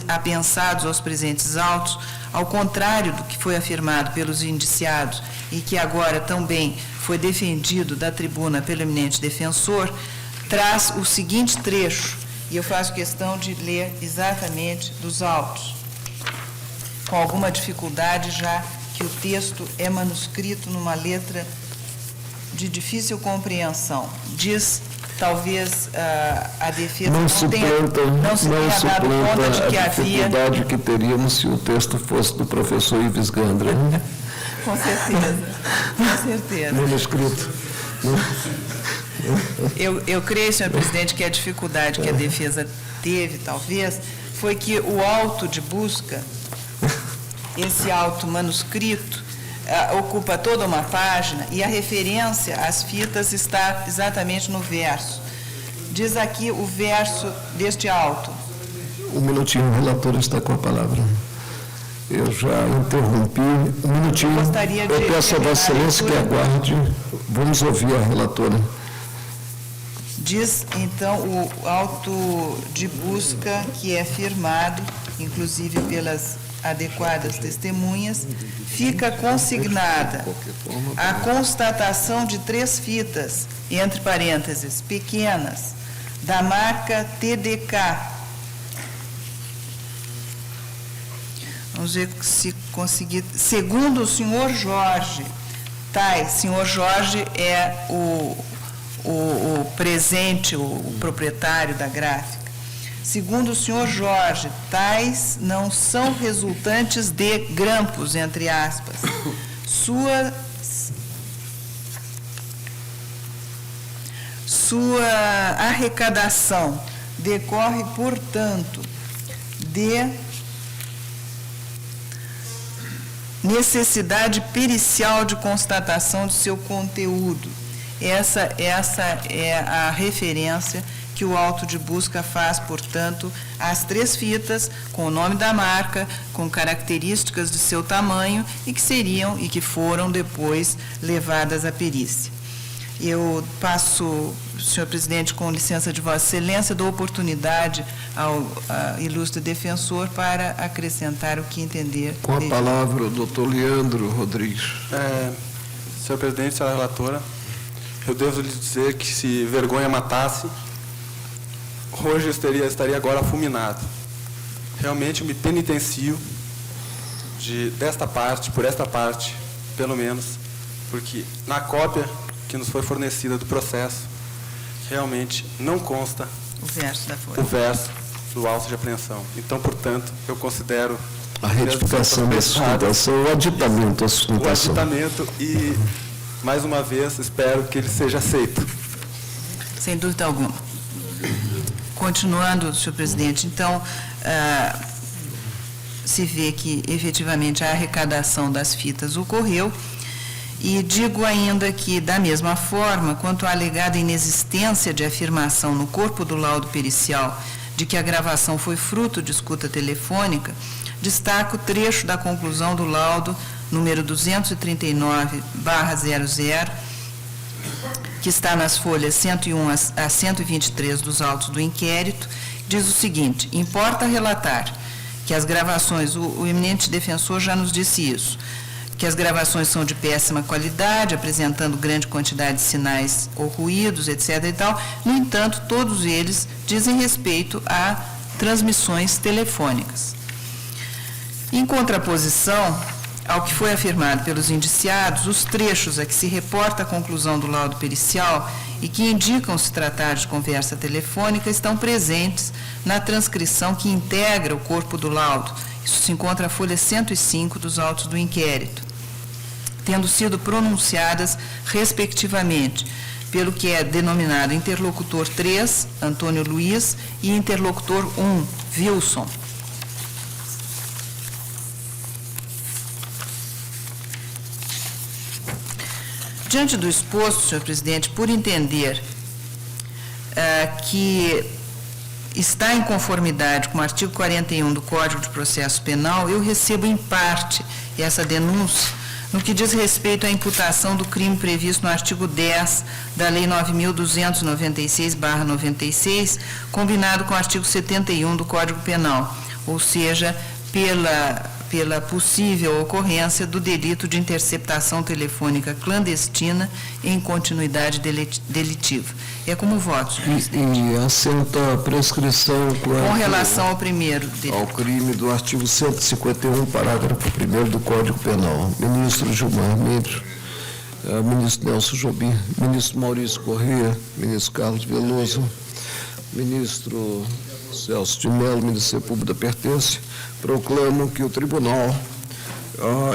apensados aos presentes autos, ao contrário do que foi afirmado pelos indiciados e que agora também foi defendido da tribuna pelo eminente defensor, traz o seguinte trecho, e eu faço questão de ler exatamente dos autos, com alguma dificuldade, já que o texto é manuscrito numa letra de difícil compreensão. Diz, talvez, a defesa não se tenha dado conta de que havia... a dificuldade que teríamos se o texto fosse do professor Ives Gandra. Com certeza, com certeza. Manuscrito. Eu creio, senhor presidente, que a dificuldade que a defesa teve, talvez, foi que o auto de busca, esse auto manuscrito, ocupa toda uma página e a referência às fitas está exatamente no verso. Diz aqui o verso deste auto. Um minutinho, o relator está com a palavra. Eu já interrompi. Um minutinho. Gostaria de Eu peço a Vossa Excelência que aguarde. Vamos ouvir a relatora. Diz, então, o auto de busca que é firmado, inclusive pelas adequadas testemunhas, fica consignada a constatação de 3 fitas, entre parênteses, pequenas, da marca TDK. Vamos ver se conseguir. Segundo o senhor Jorge, senhor Jorge é o presente, o proprietário da gráfica. Segundo o senhor Jorge, tais não são resultantes de grampos, entre aspas. Sua arrecadação decorre, portanto, de necessidade pericial de constatação de seu conteúdo. Essa é a referência que o auto de busca faz, portanto, às 3 fitas, com o nome da marca, com características de seu tamanho e que foram depois levadas à perícia. Eu passo, senhor presidente, com licença de Vossa Excelência, dou oportunidade ao ilustre defensor para acrescentar o que entender. Com a palavra, o doutor Leandro Rodrigues. Senhor presidente, senhora relatora, eu devo lhe dizer que se vergonha matasse, hoje eu estaria agora fulminado. Realmente eu me penitencio por esta parte, pelo menos, porque na cópia que nos foi fornecida do processo, realmente não consta O verso da folha. o verso do auto de apreensão. Então, portanto, eu considero A retificação da sustentação, o aditamento da o sustentação. aditamento e, mais uma vez, espero que ele seja aceito. Sem dúvida alguma. Continuando, senhor presidente, então, se vê que efetivamente a arrecadação das fitas ocorreu, e digo ainda que, da mesma forma, quanto à alegada inexistência de afirmação no corpo do laudo pericial de que a gravação foi fruto de escuta telefônica, destaco o trecho da conclusão do laudo número 239/00, que está nas folhas 101 a 123 dos autos do inquérito, diz o seguinte: importa relatar que as gravações, o eminente defensor já nos disse isso, que as gravações são de péssima qualidade, apresentando grande quantidade de sinais ou ruídos, etc. e tal. No entanto, todos eles dizem respeito a transmissões telefônicas. Em contraposição ao que foi afirmado pelos indiciados, os trechos a que se reporta a conclusão do laudo pericial e que indicam se tratar de conversa telefônica estão presentes na transcrição que integra o corpo do laudo. Isso se encontra na folha 105 dos autos do inquérito, tendo sido pronunciadas, respectivamente, pelo que é denominado interlocutor 3, Antônio Luiz, e interlocutor 1, Wilson. Diante do exposto, senhor presidente, por entender que está em conformidade com o artigo 41 do Código de Processo Penal, eu recebo em parte essa denúncia no que diz respeito à imputação do crime previsto no artigo 10 da Lei 9.296/96, combinado com o artigo 71 do Código Penal, ou seja, pela possível ocorrência do delito de interceptação telefônica clandestina em continuidade delitiva. É como voto, senhor presidente. E assenta a prescrição Com relação ao primeiro delito. ao crime do artigo 151, parágrafo 1º do Código Penal. Ministro Gilmar Mendes, ministro Nelson Jobim, ministro Maurício Corrêa, ministro Carlos Veloso, ministro Celso de Mello, Ministério Público da Pertence, proclamo que o tribunal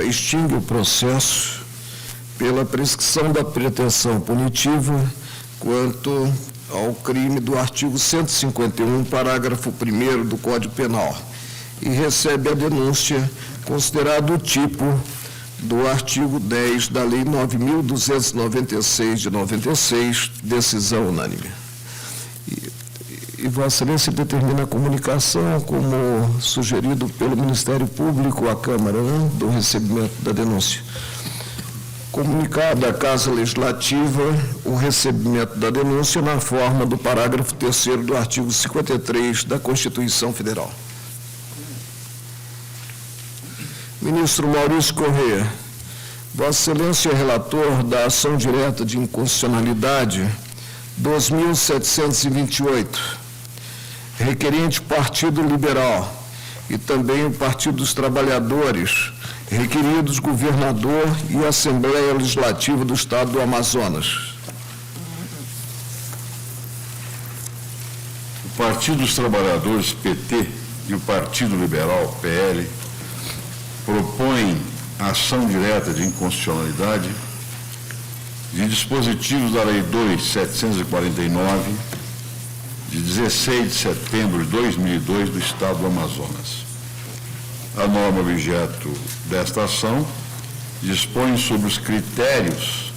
extingue o processo pela prescrição da pretensão punitiva quanto ao crime do artigo 151, parágrafo 1º do Código Penal, e recebe a denúncia considerado o tipo do artigo 10 da Lei 9.296 de 96, decisão unânime. E Vossa Excelência determina a comunicação, como sugerido pelo Ministério Público à Câmara, né, do recebimento da denúncia. Comunicada à Casa Legislativa o recebimento da denúncia na forma do parágrafo 3º do artigo 53 da Constituição Federal. Ministro Maurício Corrêa, Vossa Excelência é relator da ação direta de inconstitucionalidade 2.728, requerente Partido Liberal e também o Partido dos Trabalhadores, requeridos governador e Assembleia Legislativa do Estado do Amazonas. O Partido dos Trabalhadores, PT, e o Partido Liberal, PL, propõem ação direta de inconstitucionalidade de dispositivos da Lei 2.749, de 16 de setembro de 2002, do Estado do Amazonas. A norma objeto desta ação dispõe sobre os critérios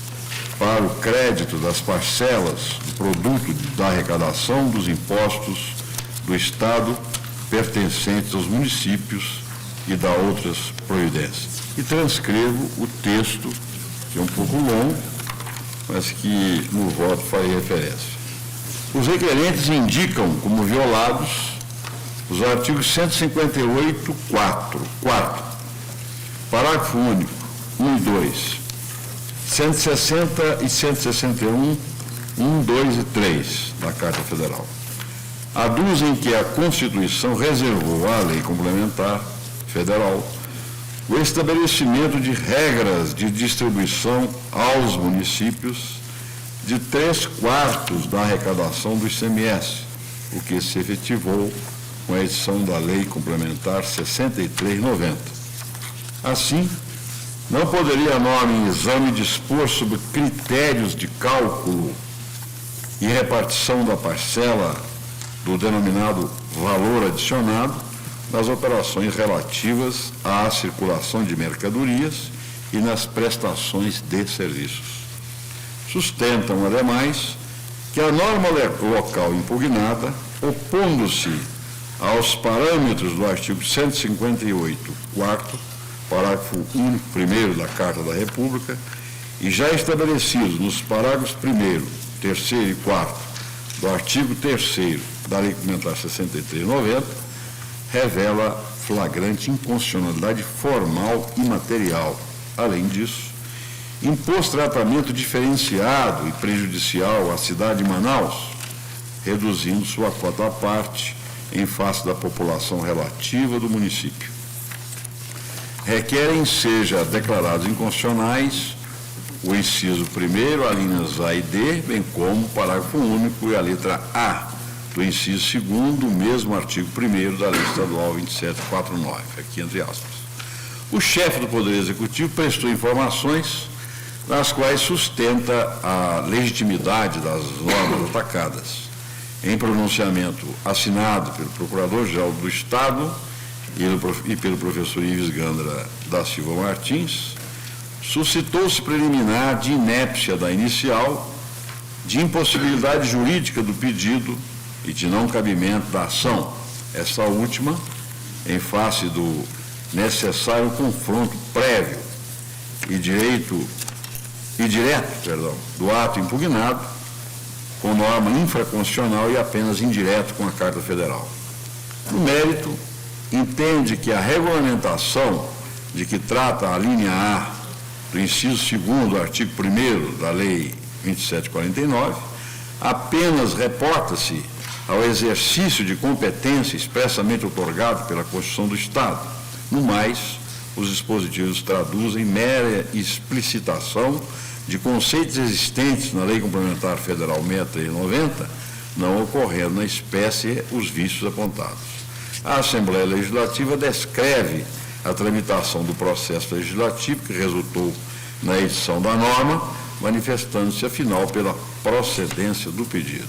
para o crédito das parcelas do produto da arrecadação dos impostos do Estado pertencentes aos municípios e da outras providências. E transcrevo o texto, que é um pouco longo, mas que no voto farei referência. Os requerentes indicam como violados os artigos 158, 4, parágrafo único, 1 e 2, 160 e 161, 1, 2 e 3 da Carta Federal. Aduzem que a Constituição reservou à Lei Complementar Federal o estabelecimento de regras de distribuição aos municípios de 3/4 da arrecadação do ICMS, o que se efetivou com a edição da Lei Complementar 63/90. Assim, não poderia a norma em exame dispor sobre critérios de cálculo e repartição da parcela do denominado valor adicionado nas operações relativas à circulação de mercadorias e nas prestações de serviços. Sustentam, ademais, que a norma local impugnada, opondo-se aos parâmetros do artigo 158, 4º, parágrafo 1º da Carta da República, e já estabelecidos nos parágrafos 1º, 3º e 4º do artigo 3º da Lei Complementar 63/90, revela flagrante inconstitucionalidade formal e material. Além disso, impôs tratamento diferenciado e prejudicial à cidade de Manaus, reduzindo sua cota à parte em face da população relativa do município. Requerem seja declarados inconstitucionais o inciso 1º, alíneas A e D, bem como o parágrafo único e a letra A do inciso 2º do mesmo artigo 1º da Lei Estadual 2749, aqui entre aspas. O chefe do Poder Executivo prestou informações nas quais sustenta a legitimidade das normas atacadas. Em pronunciamento assinado pelo Procurador-Geral do Estado e pelo professor Ives Gandra da Silva Martins, suscitou-se preliminar de inépcia da inicial, de impossibilidade jurídica do pedido e de não cabimento da ação, essa última, em face do necessário confronto prévio e direto do ato impugnado com norma infraconstitucional e apenas indireto com a Carta Federal. No mérito, entende que a regulamentação de que trata a linha A do inciso 2º do artigo 1º da Lei 2749 apenas reporta-se ao exercício de competência expressamente otorgado pela Constituição do Estado. No mais, os dispositivos traduzem mera explicitação de conceitos existentes na Lei Complementar Federal 63/90, não ocorrendo na espécie os vícios apontados. A Assembleia Legislativa descreve a tramitação do processo legislativo que resultou na edição da norma, manifestando-se, afinal, pela procedência do pedido.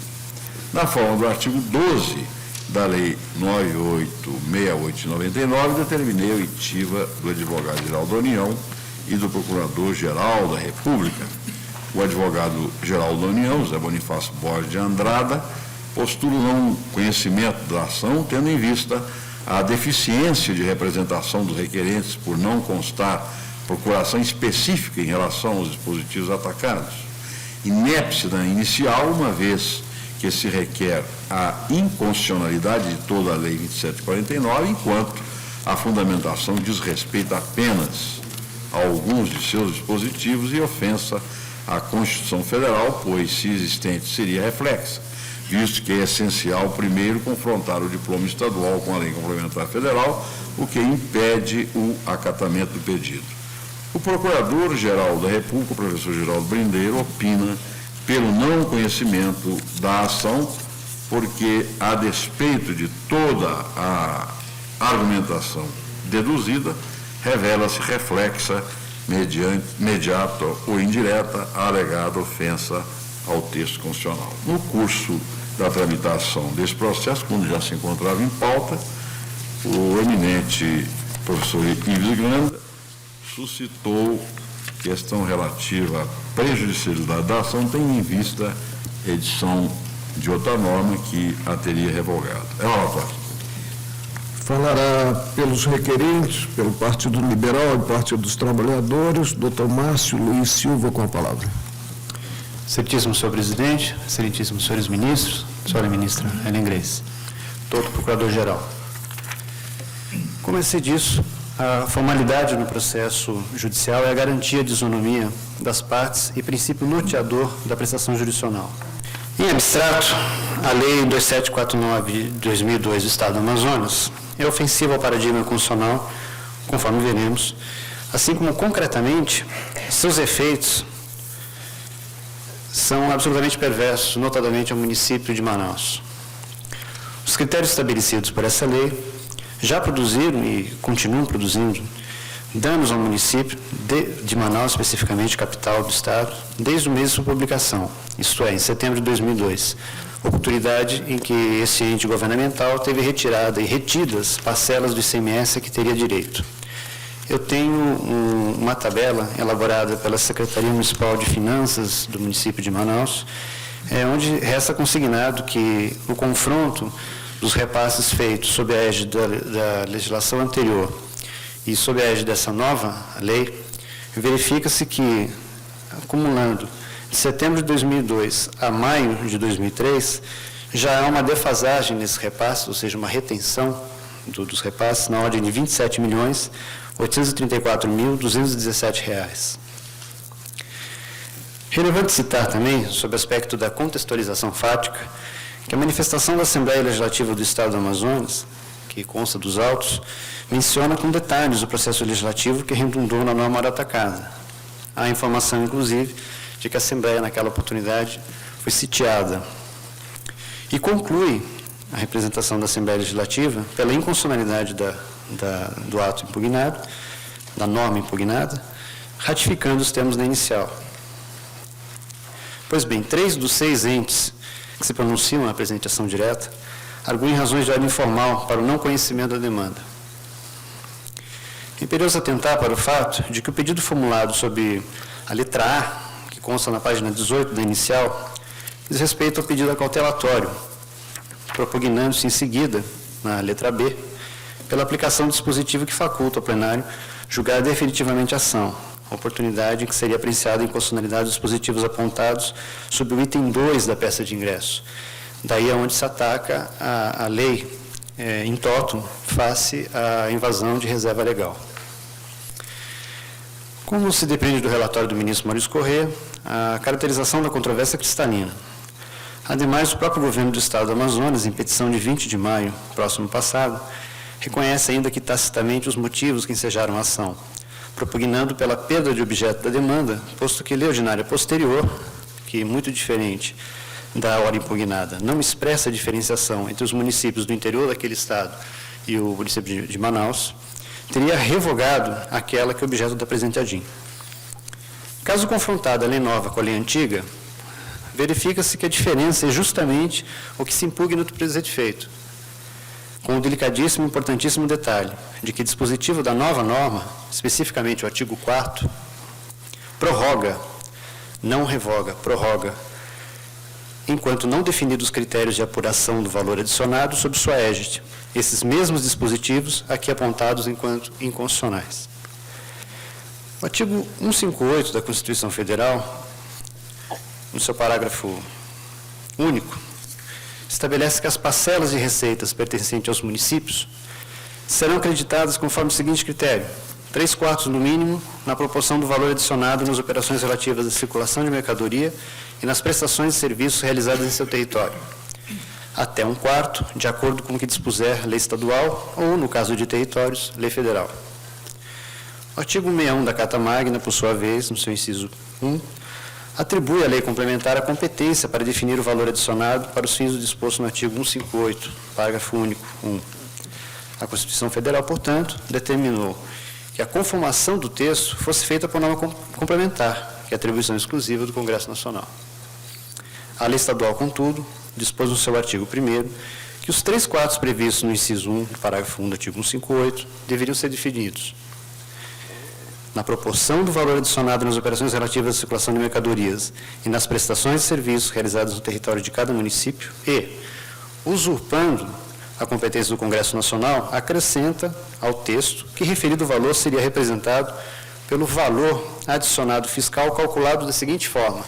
Na forma do artigo 12 da Lei 9868 de 99, determinei a oitiva do Advogado-Geral da União e do Procurador-Geral da República. O Advogado-Geral da União, José Bonifácio Borges de Andrada, Postulo não conhecimento da ação, tendo em vista a deficiência de representação dos requerentes por não constar procuração específica em relação aos dispositivos atacados. Inépcia inicial, uma vez que se requer a inconstitucionalidade de toda a Lei 2749, enquanto a fundamentação diz respeito apenas a alguns de seus dispositivos e ofensa à Constituição Federal, pois, se existente, seria reflexa, visto que é essencial, primeiro, confrontar o diploma estadual com a Lei Complementar Federal, o que impede o acatamento do pedido. O Procurador-Geral da República, o professor Geraldo Brindeiro, opina pelo não conhecimento da ação, porque, a despeito de toda a argumentação deduzida, revela-se reflexa, mediata ou indireta, a alegada ofensa ao texto constitucional. No curso da tramitação desse processo, quando já se encontrava em pauta, o eminente professor Ives Granda suscitou questão relativa à prejudicialidade da ação, tendo em vista a edição de outra norma que a teria revogado. É o relatório. Falará pelos requerentes, pelo Partido Liberal e Partido dos Trabalhadores, doutor Márcio Luiz Silva, com a palavra. Excelentíssimo senhor presidente, excelentíssimos senhores ministros, senhora ministra Helen Grace, doutor procurador-geral. Como se disso, a formalidade no processo judicial é a garantia de isonomia das partes e princípio norteador da prestação jurisdicional. Em abstrato, a Lei 2749 de 2002 do Estado do Amazonas é ofensiva ao paradigma constitucional, conforme veremos, assim como, concretamente, seus efeitos são absolutamente perversos, notadamente ao município de Manaus. Os critérios estabelecidos por essa lei já produziram e continuam produzindo danos ao município de Manaus, especificamente capital do Estado, desde o mês de sua publicação, isto é, em setembro de 2002, oportunidade em que esse ente governamental teve retirada e retidas parcelas do ICMS a que teria direito. Eu tenho uma tabela elaborada pela Secretaria Municipal de Finanças do município de Manaus, onde resta consignado que o confronto dos repasses feitos sob a égide da legislação anterior e sob a égide dessa nova lei, verifica-se que, acumulando de setembro de 2002 a maio de 2003, já há uma defasagem nesses repasses, ou seja, uma retenção dos repasses na ordem de R$ 27.834.217. Relevante citar também, sob o aspecto da contextualização fática, que a manifestação da Assembleia Legislativa do Estado do Amazonas, que consta dos autos, menciona com detalhes o processo legislativo que redundou na norma atacada. Há informação, inclusive, de que a Assembleia, naquela oportunidade, foi sitiada. E conclui a representação da Assembleia Legislativa pela inconstitucionalidade do ato impugnado, da norma impugnada, ratificando os termos da inicial. Pois bem, 3 dos 6 entes que se pronunciam na presente ação direta arguem razões de ordem formal para o não conhecimento da demanda. É imperioso atentar para o fato de que o pedido formulado sob a letra A, que consta na página 18 da inicial, diz respeito ao pedido acautelatório, propugnando-se em seguida, na letra B, pela aplicação do dispositivo que faculta ao plenário julgar definitivamente a ação, oportunidade em que seria apreciada a inconstitucionalidade dos dispositivos apontados sob o item 2 da peça de ingresso. Daí é onde se ataca a lei em toto face à invasão de reserva legal. Como se depreende do relatório do ministro Maurício Corrêa, a caracterização da controvérsia é cristalina. Ademais, o próprio governo do Estado do Amazonas, em petição de 20 de maio, próximo passado, reconhece ainda que tacitamente os motivos que ensejaram a ação, propugnando pela perda de objeto da demanda, posto que lei ordinária posterior, que é muito diferente da hora impugnada, não expressa a diferenciação entre os municípios do interior daquele Estado e o município de Manaus, teria revogado aquela que é objeto da presente ADIM. Caso confrontada a lei nova com a lei antiga, verifica-se que a diferença é justamente o que se impugna do presente feito, com o delicadíssimo e importantíssimo detalhe de que o dispositivo da nova norma, especificamente o artigo 4º, prorroga, não revoga, prorroga, enquanto não definidos os critérios de apuração do valor adicionado sob sua égide, esses mesmos dispositivos aqui apontados enquanto inconstitucionais. O artigo 158 da Constituição Federal, no seu parágrafo único, estabelece que as parcelas de receitas pertencentes aos municípios serão acreditadas conforme o seguinte critério: 3/4 no mínimo na proporção do valor adicionado nas operações relativas à circulação de mercadoria e nas prestações de serviços realizadas em seu território, até 1/4, de acordo com o que dispuser lei estadual ou, no caso de territórios, lei federal. O artigo 61 da Carta Magna, por sua vez, no seu inciso 1, atribui à lei complementar a competência para definir o valor adicionado para os fins do disposto no artigo 158, parágrafo único 1. A Constituição Federal, portanto, determinou que a conformação do texto fosse feita por norma complementar, que é atribuição exclusiva do Congresso Nacional. A lei estadual, contudo, dispôs no seu artigo 1º que os 3/4 previstos no inciso 1 do parágrafo 1 do artigo 158 deveriam ser definidos na proporção do valor adicionado nas operações relativas à circulação de mercadorias e nas prestações de serviços realizadas no território de cada município e, usurpando a competência do Congresso Nacional, acrescenta ao texto que referido valor seria representado pelo valor adicionado fiscal calculado da seguinte forma: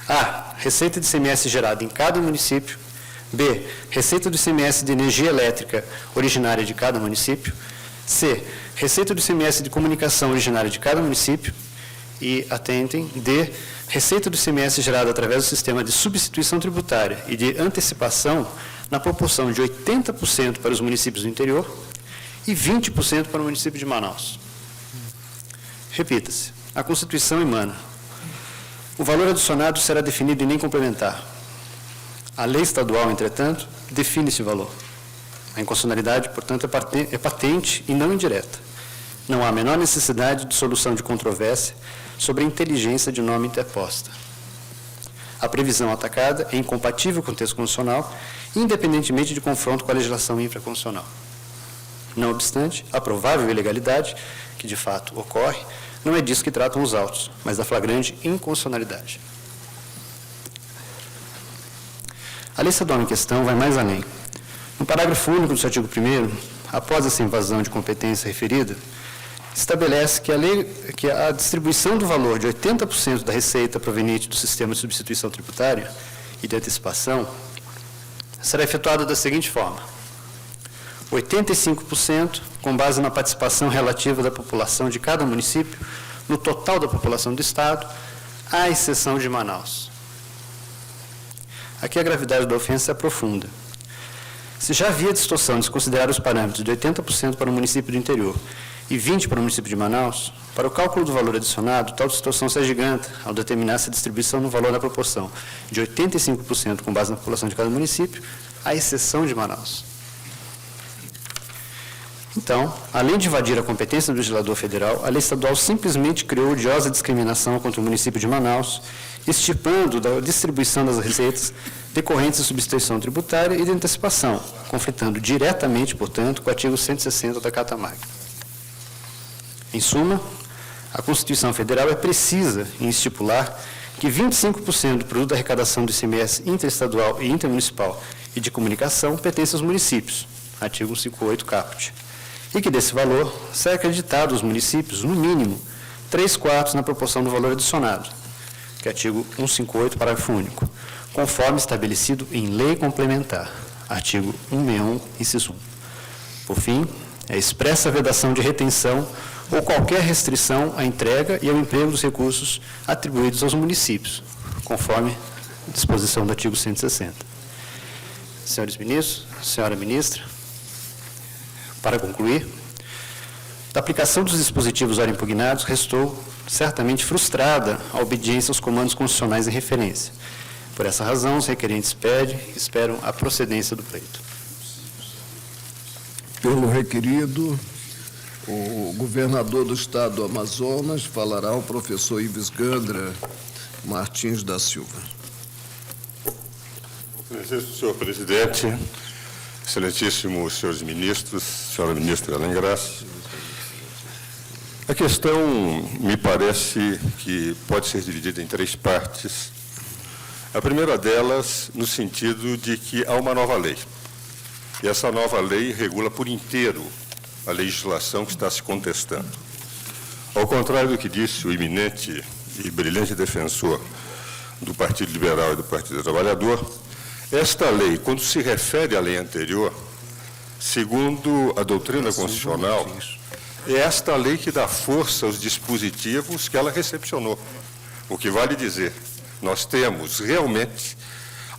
A. Receita de ICMS gerada em cada município. B. Receita do ICMS de energia elétrica originária de cada município. C. Receita do ICMS de comunicação originária de cada município. E, atentem, D. Receita do ICMS gerada através do sistema de substituição tributária e de antecipação na proporção de 80% para os municípios do interior e 20% para o município de Manaus. Repita-se, a Constituição emana: o valor adicionado será definido em lei complementar. A lei estadual, entretanto, define esse valor. A inconstitucionalidade, portanto, é patente e não indireta. Não há a menor necessidade de solução de controvérsia sobre a inteligência de norma interposta. A previsão atacada é incompatível com o texto constitucional, independentemente de confronto com a legislação infraconstitucional. Não obstante, a provável ilegalidade, que de fato ocorre, não é disso que tratam os autos, mas da flagrante inconstitucionalidade. A lei estadual em questão vai mais além. No parágrafo único do seu artigo 1º, após essa invasão de competência referida, estabelece que a distribuição do valor de 80% da receita proveniente do sistema de substituição tributária e de antecipação será efetuada da seguinte forma: 85% com base na participação relativa da população de cada município no total da população do Estado, à exceção de Manaus. Aqui a gravidade da ofensa é profunda. Se já havia distorção de se considerar os parâmetros de 80% para o município do interior e 20% para o município de Manaus, para o cálculo do valor adicionado, tal distorção se agiganta ao determinar-se a distribuição no valor na proporção de 85% com base na população de cada município, à exceção de Manaus. Então, além de invadir a competência do legislador federal, a lei estadual simplesmente criou odiosa discriminação contra o município de Manaus, estipando da distribuição das receitas decorrentes de substituição tributária e de antecipação, conflitando diretamente, portanto, com o artigo 160 da Carta Magna. Em suma, a Constituição Federal é precisa em estipular que 25% do produto da arrecadação do ICMS interestadual e intermunicipal e de comunicação pertence aos municípios, artigo 158 caput, e que desse valor será acreditado aos municípios, no mínimo, 3/4 na proporção do valor adicionado, que é artigo 158, parágrafo único, conforme estabelecido em lei complementar, artigo 161, inciso 1. Por fim, é expressa a vedação de retenção ou qualquer restrição à entrega e ao emprego dos recursos atribuídos aos municípios, conforme disposição do artigo 160. Senhores ministros, senhora ministra, para concluir, da aplicação dos dispositivos ora impugnados, restou certamente frustrada a obediência aos comandos constitucionais em referência. Por essa razão, os requerentes esperam a procedência do pleito. Pelo requerido, o governador do estado do Amazonas falará o professor Ives Gandra Martins da Silva. Senhor presidente, excelentíssimos senhores ministros, senhora ministra Ellen Graça, a questão me parece que pode ser dividida em três partes. A primeira delas, no sentido de que há uma nova lei. E essa nova lei regula por inteiro a legislação que está se contestando. Ao contrário do que disse o eminente e brilhante defensor do Partido Liberal e do Partido Trabalhador, esta lei, quando se refere à lei anterior, segundo a doutrina constitucional, é esta lei que dá força aos dispositivos que ela recepcionou. O que vale dizer, nós temos realmente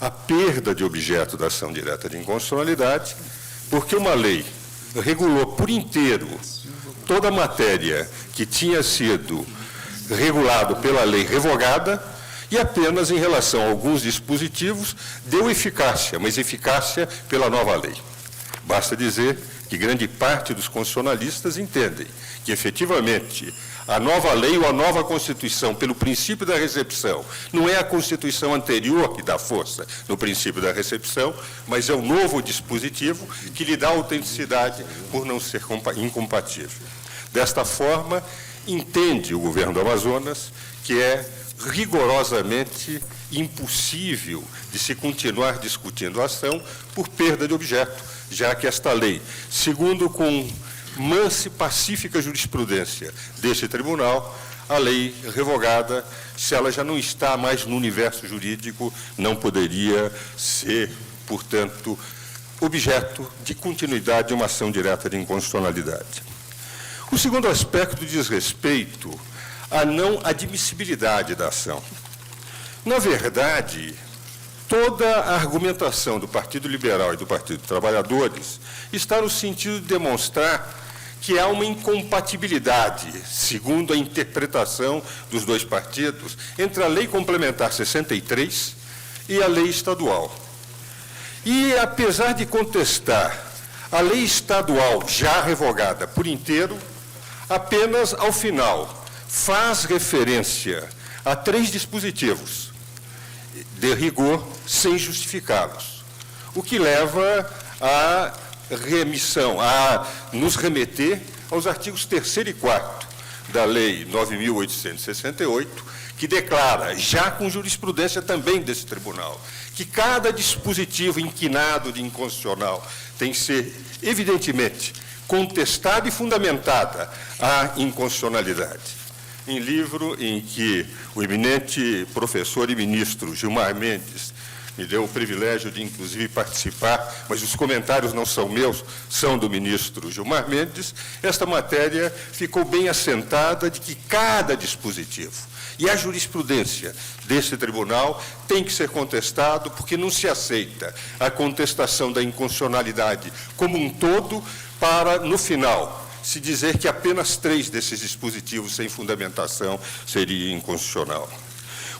a perda de objeto da ação direta de inconstitucionalidade, porque uma lei regulou por inteiro toda a matéria que tinha sido regulado pela lei revogada e apenas em relação a alguns dispositivos deu eficácia, mas eficácia pela nova lei. Basta dizer que grande parte dos constitucionalistas entendem que, efetivamente, a nova lei ou a nova Constituição, pelo princípio da recepção, não é a Constituição anterior que dá força no princípio da recepção, mas é o novo dispositivo que lhe dá autenticidade por não ser incompatível. Desta forma, entende o governo do Amazonas que é rigorosamente impossível de se continuar discutindo a ação por perda de objeto, já que esta lei, segundo com mansa e pacífica jurisprudência deste tribunal, a lei revogada, se ela já não está mais no universo jurídico, não poderia ser, portanto, objeto de continuidade de uma ação direta de inconstitucionalidade. O segundo aspecto diz respeito à não admissibilidade da ação. Na verdade, toda a argumentação do Partido Liberal e do Partido dos Trabalhadores está no sentido de demonstrar que há uma incompatibilidade, segundo a interpretação dos dois partidos, entre a Lei Complementar 63 e a lei estadual. E, apesar de contestar a lei estadual já revogada por inteiro, apenas ao final faz referência a 3 dispositivos, de rigor, sem justificá-los, o que leva à remissão, a nos remeter aos artigos 3º e 4º da Lei 9.868, que declara, já com jurisprudência também desse tribunal, que cada dispositivo inquinado de inconstitucional tem que ser, evidentemente, contestada e fundamentada a inconstitucionalidade. Em livro em que o eminente professor e ministro Gilmar Mendes me deu o privilégio de, inclusive, participar, mas os comentários não são meus, são do ministro Gilmar Mendes, esta matéria ficou bem assentada de que cada dispositivo e a jurisprudência desse tribunal tem que ser contestado, porque não se aceita a contestação da inconstitucionalidade como um todo para, no final, se dizer que apenas 3 desses dispositivos sem fundamentação seria inconstitucional.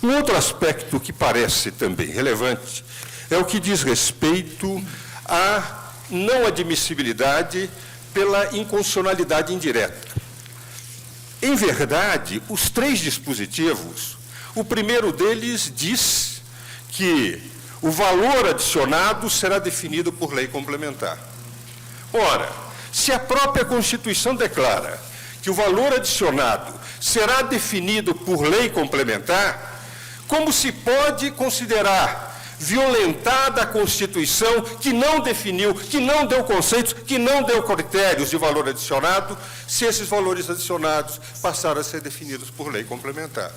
Um outro aspecto que parece também relevante é o que diz respeito à não admissibilidade pela inconstitucionalidade indireta. Em verdade, os 3 dispositivos, o primeiro deles diz que o valor adicionado será definido por lei complementar. Ora, se a própria Constituição declara que o valor adicionado será definido por lei complementar, como se pode considerar violentada a Constituição que não definiu, que não deu conceitos, que não deu critérios de valor adicionado, se esses valores adicionados passaram a ser definidos por lei complementar?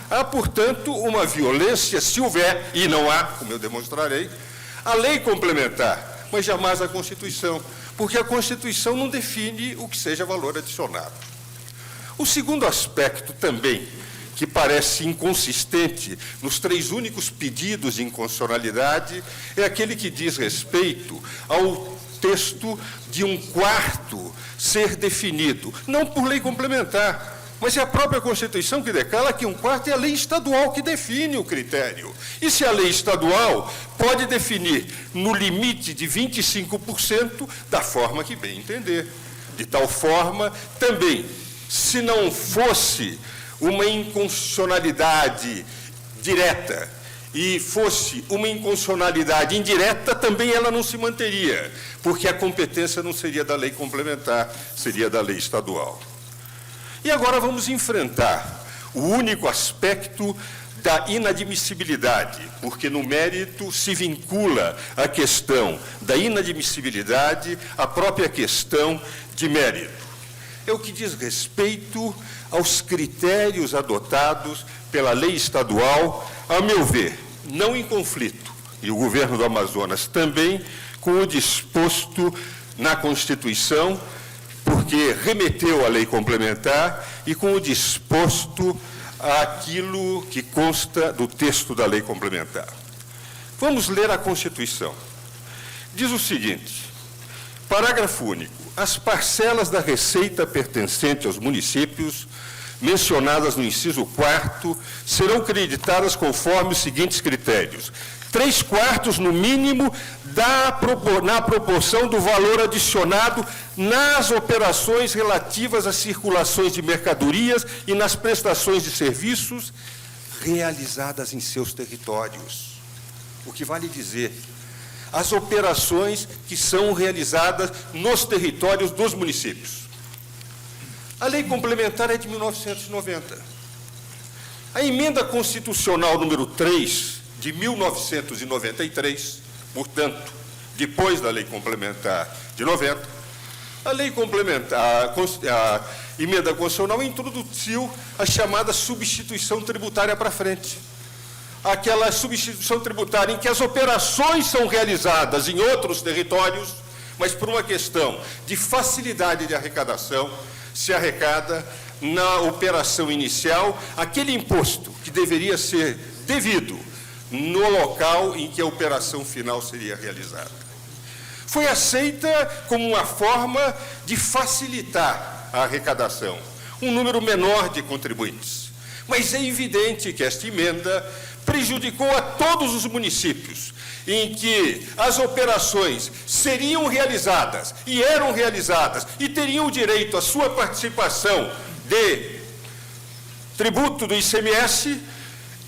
Há, portanto, uma violência, se houver, e não há, como eu demonstrarei, a lei complementar, mas jamais a Constituição, porque a Constituição não define o que seja valor adicionado. O segundo aspecto também, que parece inconsistente nos 3 únicos pedidos de inconstitucionalidade, é aquele que diz respeito ao texto de um quarto ser definido, não por lei complementar, mas é a própria Constituição que declara que um quarto é a lei estadual que define o critério. E se a lei estadual pode definir no limite de 25% da forma que bem entender. De tal forma, também, se não fosse uma inconstitucionalidade direta e fosse uma inconstitucionalidade indireta, também ela não se manteria, porque a competência não seria da lei complementar, seria da lei estadual. E agora vamos enfrentar o único aspecto da inadmissibilidade, porque no mérito se vincula a questão da inadmissibilidade à própria questão de mérito. É o que diz respeito aos critérios adotados pela lei estadual, a meu ver, não em conflito, e o governo do Amazonas também, com o disposto na Constituição, porque remeteu à lei complementar, e com o disposto àquilo que consta do texto da lei complementar. Vamos ler a Constituição. Diz o seguinte, parágrafo único, as parcelas da receita pertencente aos municípios, mencionadas no inciso 4º, serão creditadas conforme os seguintes critérios. 3/4, no mínimo, na proporção do valor adicionado nas operações relativas às circulações de mercadorias e nas prestações de serviços realizadas em seus territórios. O que vale dizer, as operações que são realizadas nos territórios dos municípios. A lei complementar é de 1990. A emenda constitucional número 3, de 1993, portanto, depois da lei complementar de 90, a lei complementar, a emenda constitucional introduziu a chamada substituição tributária para frente. Aquela substituição tributária em que as operações são realizadas em outros territórios, mas por uma questão de facilidade de arrecadação, se arrecada na operação inicial aquele imposto que deveria ser devido no local em que a operação final seria realizada. Foi aceita como uma forma de facilitar a arrecadação, um número menor de contribuintes. Mas é evidente que esta emenda prejudicou a todos os municípios em que as operações seriam realizadas e eram realizadas e teriam direito à sua participação de tributo do ICMS,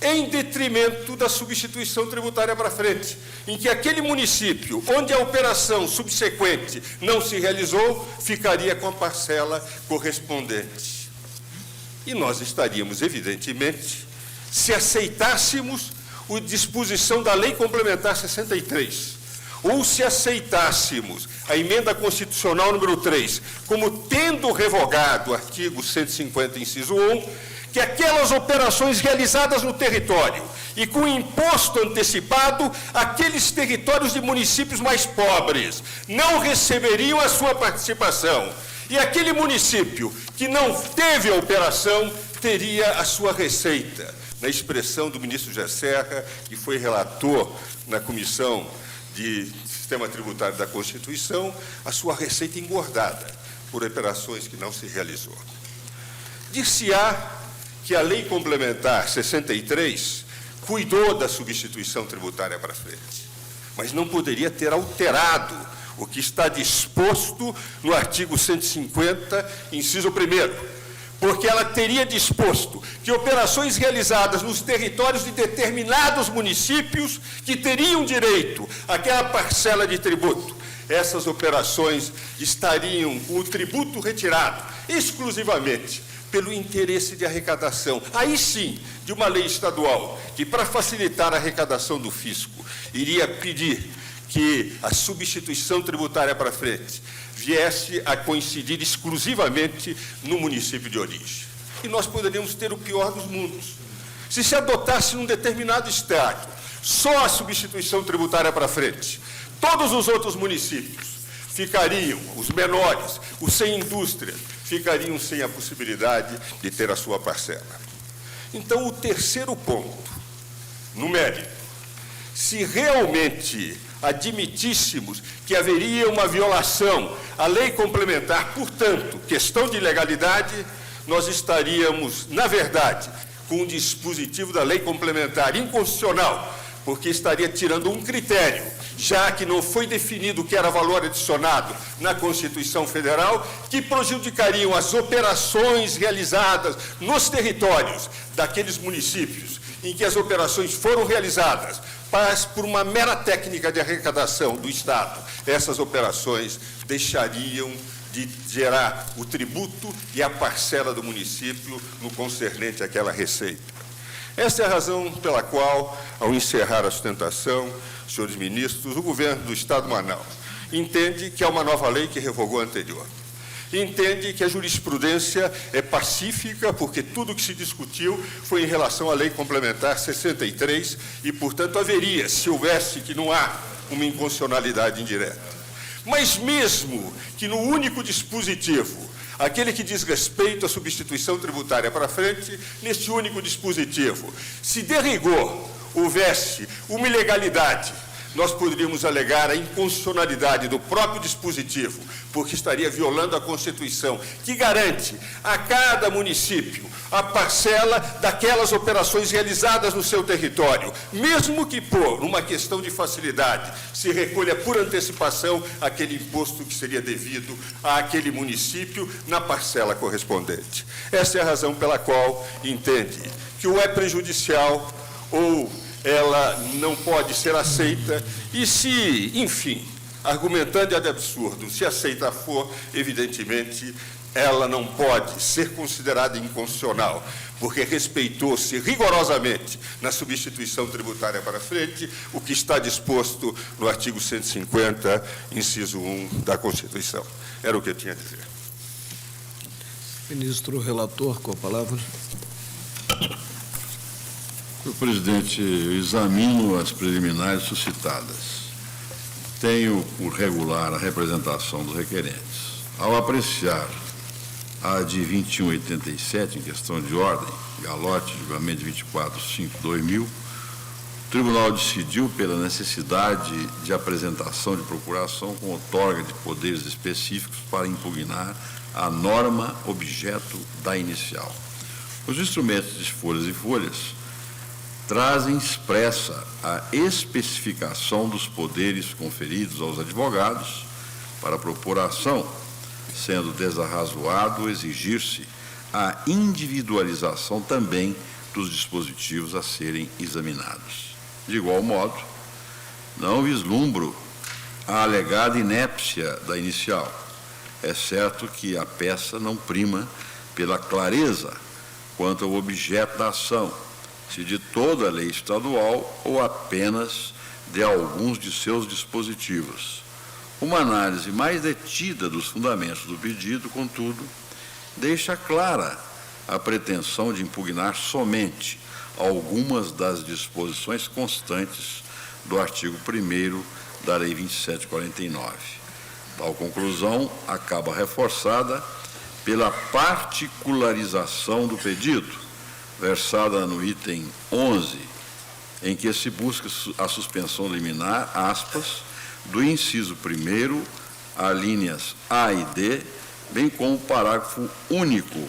em detrimento da substituição tributária para frente, em que aquele município onde a operação subsequente não se realizou, ficaria com a parcela correspondente. E nós estaríamos, evidentemente, se aceitássemos a disposição da Lei Complementar 63, ou se aceitássemos a emenda constitucional número 3, como tendo revogado o artigo 150, inciso 1, que aquelas operações realizadas no território e com imposto antecipado, aqueles territórios de municípios mais pobres não receberiam a sua participação. E aquele município que não teve a operação teria a sua receita. Na expressão do ministro José Serra, que foi relator na Comissão de Sistema Tributário da Constituição, a sua receita engordada por operações que não se realizou. Dir-se-á que a Lei Complementar 63 cuidou da substituição tributária para frente, mas não poderia ter alterado o que está disposto no artigo 150, inciso 1º, porque ela teria disposto que operações realizadas nos territórios de determinados municípios que teriam direito àquela parcela de tributo, essas operações estariam com o tributo retirado exclusivamente pelo interesse de arrecadação, aí sim, de uma lei estadual, que para facilitar a arrecadação do fisco, iria pedir que a substituição tributária para frente viesse a coincidir exclusivamente no município de origem. E nós poderíamos ter o pior dos mundos. Se adotasse num determinado estado só a substituição tributária para frente, todos os outros municípios ficariam, os menores, os sem indústria, ficariam sem a possibilidade de ter a sua parcela. Então, o terceiro ponto, no mérito, se realmente admitíssemos que haveria uma violação à lei complementar, portanto, questão de legalidade, nós estaríamos, na verdade, com um dispositivo da lei complementar inconstitucional, porque estaria tirando um critério, já que não foi definido o que era valor adicionado na Constituição Federal, que prejudicariam as operações realizadas nos territórios daqueles municípios em que as operações foram realizadas, mas por uma mera técnica de arrecadação do Estado, essas operações deixariam de gerar o tributo e a parcela do município no concernente àquela receita. Esta é a razão pela qual, ao encerrar a sustentação, senhores ministros, o governo do Estado de Manaus entende que há uma nova lei que revogou a anterior. Entende que a jurisprudência é pacífica, porque tudo o que se discutiu foi em relação à Lei Complementar 63 e, portanto, haveria, se houvesse, que não há uma inconstitucionalidade indireta. Mas mesmo que no único dispositivo, aquele que diz respeito à substituição tributária para frente, neste único dispositivo, se de rigor houvesse uma ilegalidade, nós poderíamos alegar a inconstitucionalidade do próprio dispositivo, porque estaria violando a Constituição, que garante a cada município a parcela daquelas operações realizadas no seu território, mesmo que por uma questão de facilidade se recolha por antecipação aquele imposto que seria devido àquele município na parcela correspondente. Essa é a razão pela qual entende que ou é prejudicial ou ela não pode ser aceita, e se, enfim, argumentando de absurdo, se aceita for, evidentemente, ela não pode ser considerada inconstitucional, porque respeitou-se rigorosamente na substituição tributária para frente o que está disposto no artigo 150, inciso 1 da Constituição. Era o que eu tinha a dizer. Ministro relator, com a palavra. Senhor presidente, eu examino as preliminares suscitadas. Tenho por regular a representação dos requerentes. Ao apreciar a de 2187, em questão de ordem, galote, julgamento de 24/5/2000, o Tribunal decidiu pela necessidade de apresentação de procuração com outorga de poderes específicos para impugnar a norma objeto da inicial. Os instrumentos de folhas e folhas trazem expressa a especificação dos poderes conferidos aos advogados para propor a ação, sendo desarrazoado exigir-se a individualização também dos dispositivos a serem examinados. De igual modo, não vislumbro a alegada inépcia da inicial. É certo que a peça não prima pela clareza quanto ao objeto da ação, se de toda a lei estadual ou apenas de alguns de seus dispositivos. Uma análise mais detida dos fundamentos do pedido, contudo, deixa clara a pretensão de impugnar somente algumas das disposições constantes do artigo 1º da Lei 2749. Tal conclusão acaba reforçada pela particularização do pedido, versada no item 11, em que se busca a suspensão liminar, aspas, do inciso 1º, alíneas A e D, bem como o parágrafo único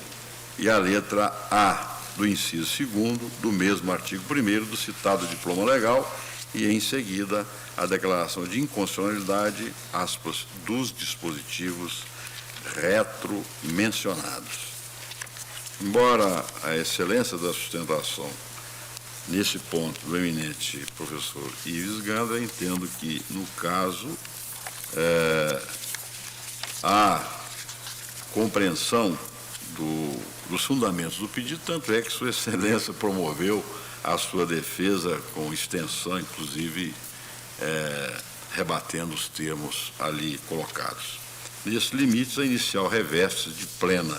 e a letra A do inciso 2º do mesmo artigo 1º do citado diploma legal e, em seguida, a declaração de inconstitucionalidade, aspas, dos dispositivos retromencionados. Embora a excelência da sustentação nesse ponto do eminente professor Ives Gandra, entendo que, no caso, a compreensão dos fundamentos do pedido, tanto é que Sua Excelência promoveu a sua defesa com extensão, inclusive rebatendo os termos ali colocados. Nesses limites, a inicial reveste de plena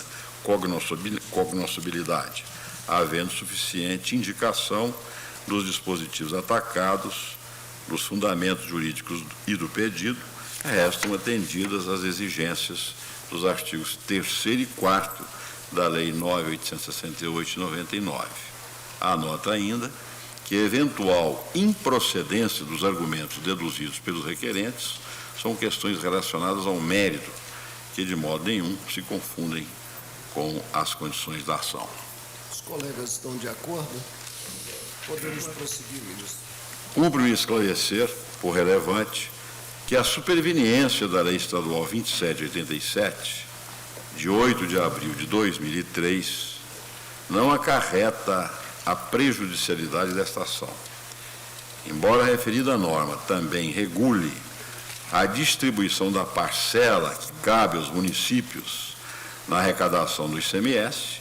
cognoscibilidade, havendo suficiente indicação dos dispositivos atacados, dos fundamentos jurídicos e do pedido, restam atendidas as exigências dos artigos 3º e 4º da Lei 9.868 de 99. Anota ainda que eventual improcedência dos argumentos deduzidos pelos requerentes são questões relacionadas ao mérito, que de modo nenhum se confundem com as condições da ação. Os colegas estão de acordo? Podemos prosseguir, ministro. Cumpre-me esclarecer, por relevante, que a superveniência da Lei Estadual 2787, de 8 de abril de 2003, não acarreta a prejudicialidade desta ação. Embora a referida norma também regule a distribuição da parcela que cabe aos municípios na arrecadação do ICMS,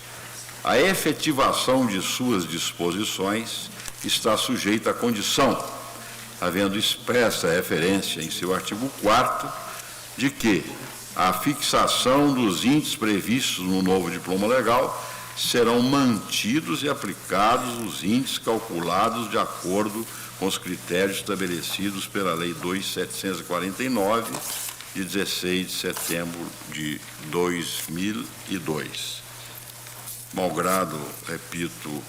a efetivação de suas disposições está sujeita à condição, havendo expressa referência em seu artigo 4º, de que a fixação dos índices previstos no novo diploma legal serão mantidos e aplicados os índices calculados de acordo com os critérios estabelecidos pela Lei 2.749, de 16 de setembro de 2002. Malgrado, repito,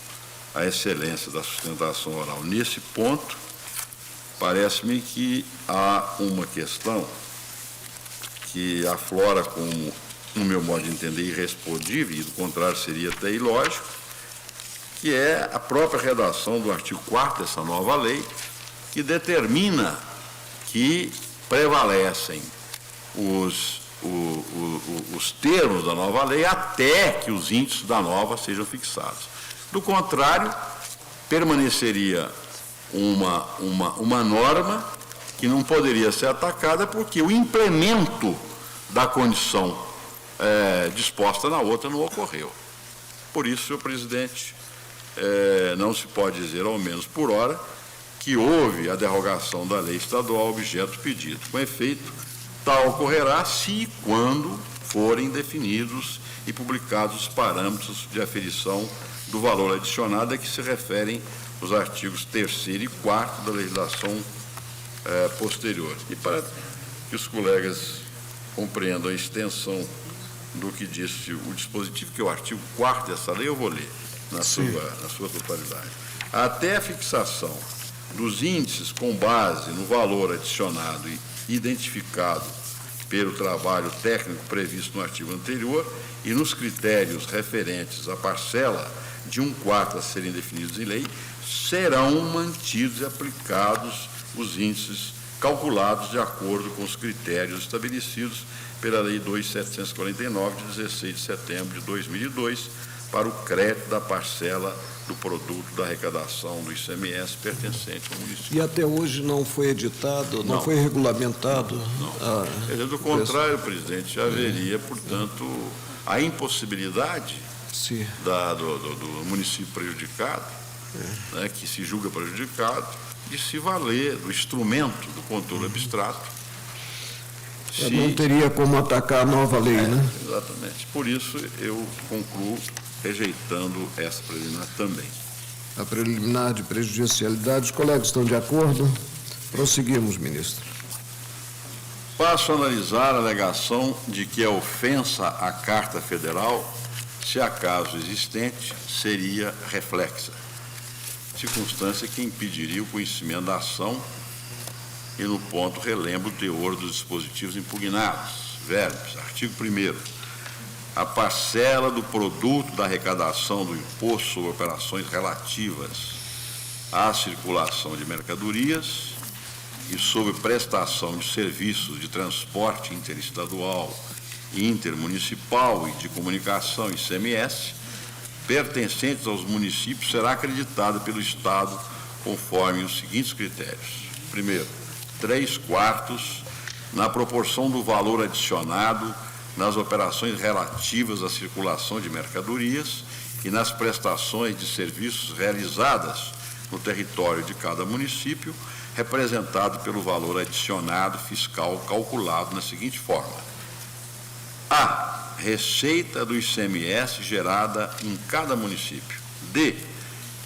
a excelência da sustentação oral nesse ponto, parece-me que há uma questão que aflora como, no meu modo de entender, irrespondível, e do contrário seria até ilógico, que é a própria redação do artigo 4º dessa nova lei, que determina que prevalecem os termos da nova lei até que os índices da nova sejam fixados. Do contrário, permaneceria uma norma que não poderia ser atacada porque o implemento da condição disposta na outra não ocorreu. Por isso, senhor presidente, não se pode dizer, ao menos por hora, que houve a derrogação da lei estadual objeto do pedido. Com efeito, tal ocorrerá se e quando forem definidos e publicados os parâmetros de aferição do valor adicionado a que se referem os artigos 3º e 4º da legislação posterior. E para que os colegas compreendam a extensão do que disse o dispositivo, que é o artigo 4º dessa lei, eu vou ler na sua totalidade. Até a fixação dos índices com base no valor adicionado e identificado pelo trabalho técnico previsto no artigo anterior e nos critérios referentes à parcela de 1/4 a serem definidos em lei, serão mantidos e aplicados os índices calculados de acordo com os critérios estabelecidos pela Lei 2.749, de 16 de setembro de 2002, para o crédito da parcela do produto da arrecadação do ICMS pertencente ao município. E até hoje não foi editado, não foi regulamentado? Não. Do contrário, presidente, haveria, portanto, a impossibilidade do município prejudicado, né, que se julga prejudicado, de se valer do instrumento do controle abstrato. Não teria como atacar a nova lei, né? Exatamente. Por isso, eu concluo rejeitando essa preliminar também. A preliminar de prejudicialidade, os colegas estão de acordo? Prosseguimos, ministro. Passo a analisar a alegação de que a ofensa à Carta Federal, se acaso existente, seria reflexa, circunstância que impediria o conhecimento da ação, e no ponto relembro o teor dos dispositivos impugnados. Verbos, artigo 1º. A parcela do produto da arrecadação do imposto sobre operações relativas à circulação de mercadorias e sobre prestação de serviços de transporte interestadual, intermunicipal e de comunicação, ICMS, pertencentes aos municípios, será acreditada pelo Estado conforme os seguintes critérios. Primeiro, 3/4 na proporção do valor adicionado nas operações relativas à circulação de mercadorias e nas prestações de serviços realizadas no território de cada município, representado pelo valor adicionado fiscal calculado na seguinte forma: A. Receita do ICMS gerada em cada município. D.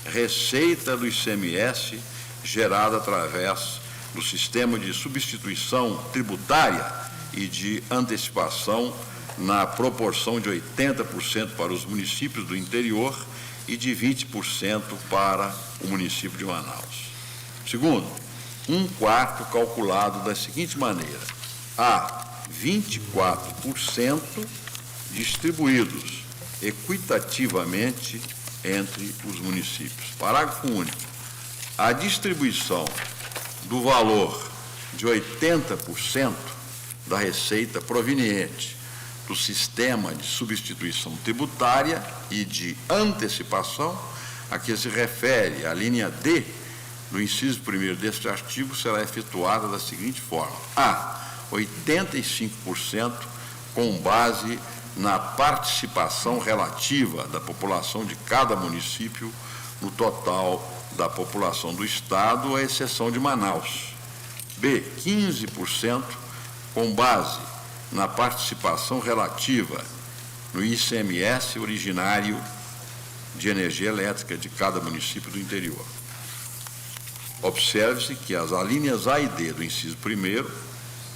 Receita do ICMS gerada através do sistema de substituição tributária e de antecipação na proporção de 80% para os municípios do interior e de 20% para o município de Manaus. Segundo, 1/4 calculado da seguinte maneira: A. 24% distribuídos equitativamente entre os municípios. Parágrafo único. A distribuição do valor de 80% da receita proveniente do sistema de substituição tributária e de antecipação a que se refere a linha D do inciso 1º deste artigo será efetuada da seguinte forma: A. 85% com base na participação relativa da população de cada município no total da população do Estado, à exceção de Manaus. B, 15% com base na participação relativa no ICMS originário de energia elétrica de cada município do interior. Observe-se que as alíneas A e D do inciso 1º,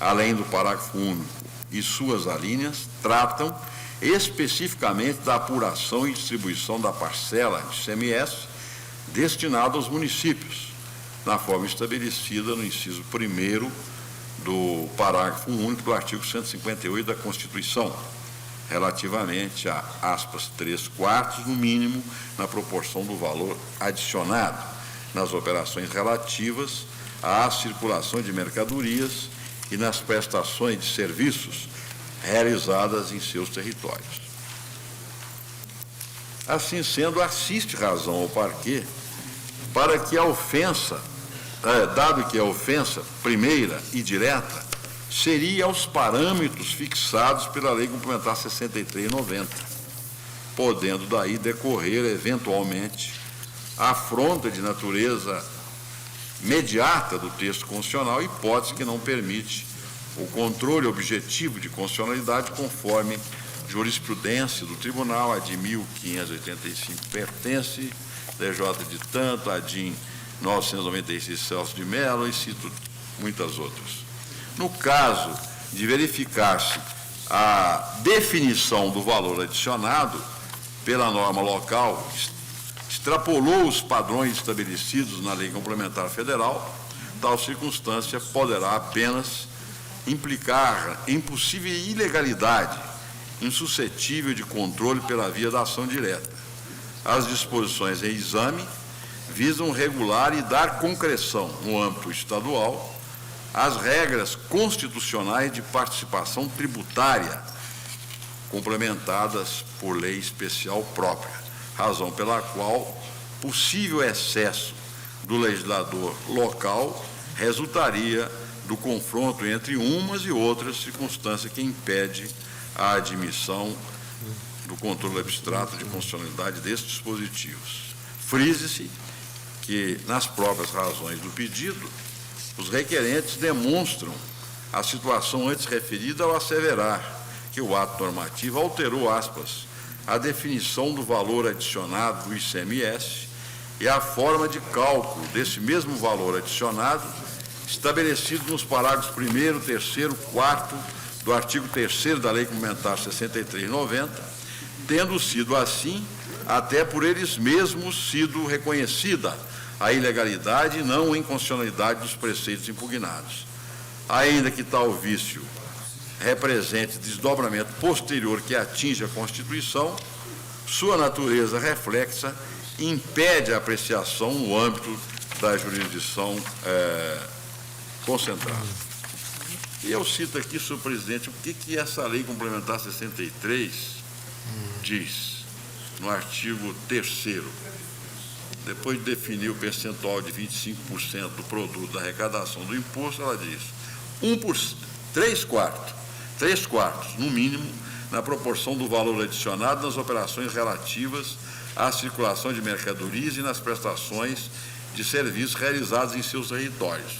além do parágrafo único e suas alíneas, tratam especificamente da apuração e distribuição da parcela de ICMS destinada aos municípios, na forma estabelecida no inciso 1º do parágrafo único do artigo 158 da Constituição, relativamente a, aspas, 3/4 no mínimo, na proporção do valor adicionado nas operações relativas à circulação de mercadorias e nas prestações de serviços realizadas em seus territórios. Assim sendo, assiste razão ao parquê para que a ofensa, dado que a ofensa primeira e direta seria aos parâmetros fixados pela Lei Complementar 63/90, podendo daí decorrer, eventualmente, a afronta de natureza mediata do texto constitucional, hipótese que não permite o controle objetivo de constitucionalidade conforme jurisprudência do Tribunal, a de 1585 pertence, DJ de tanto, a DIN 996 Celso de Mello, e cito muitas outras. No caso de verificar-se a definição do valor adicionado pela norma local, extrapolou os padrões estabelecidos na Lei Complementar Federal, tal circunstância poderá apenas implicar em possível ilegalidade insuscetível de controle pela via da ação direta. As disposições em exame visam regular e dar concreção, no âmbito estadual, às regras constitucionais de participação tributária, complementadas por lei especial própria, razão pela qual possível excesso do legislador local resultaria do confronto entre umas e outras circunstâncias que impede a admissão do controle abstrato de constitucionalidade destes dispositivos. Frise-se que, nas próprias razões do pedido, os requerentes demonstram a situação antes referida ao asseverar que o ato normativo alterou, aspas, a definição do valor adicionado do ICMS e a forma de cálculo desse mesmo valor adicionado estabelecido nos parágrafos 1º, 3º, 4º do artigo 3º da Lei Complementar 63/90, tendo sido assim, até por eles mesmos sido reconhecida a ilegalidade e não a inconstitucionalidade dos preceitos impugnados. Ainda que tal vício represente desdobramento posterior que atinge a Constituição, sua natureza reflexa impede a apreciação no âmbito da jurisdição concentrada. E eu cito aqui, senhor presidente, o que essa Lei Complementar 63 diz no artigo 3º. Depois de definir o percentual de 25% do produto da arrecadação do imposto, ela diz 3/4, no mínimo, na proporção do valor adicionado nas operações relativas à circulação de mercadorias e nas prestações de serviços realizados em seus territórios.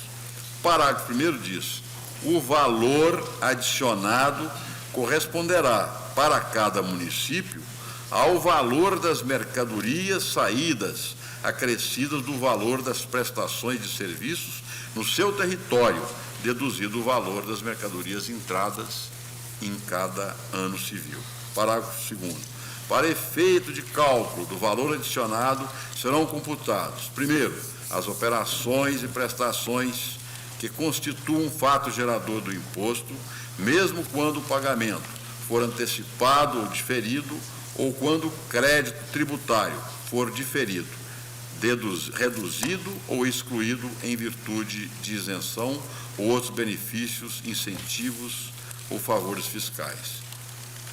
Parágrafo 1º diz: o valor adicionado corresponderá para cada município ao valor das mercadorias saídas acrescidas do valor das prestações de serviços no seu território, deduzido o valor das mercadorias entradas em cada ano civil. Parágrafo 2º. Para efeito de cálculo do valor adicionado, serão computados, primeiro, as operações e prestações que constituam fato gerador do imposto, mesmo quando o pagamento for antecipado ou diferido, ou quando o crédito tributário for diferido, reduzido ou excluído em virtude de isenção ou outros benefícios, incentivos ou favores fiscais.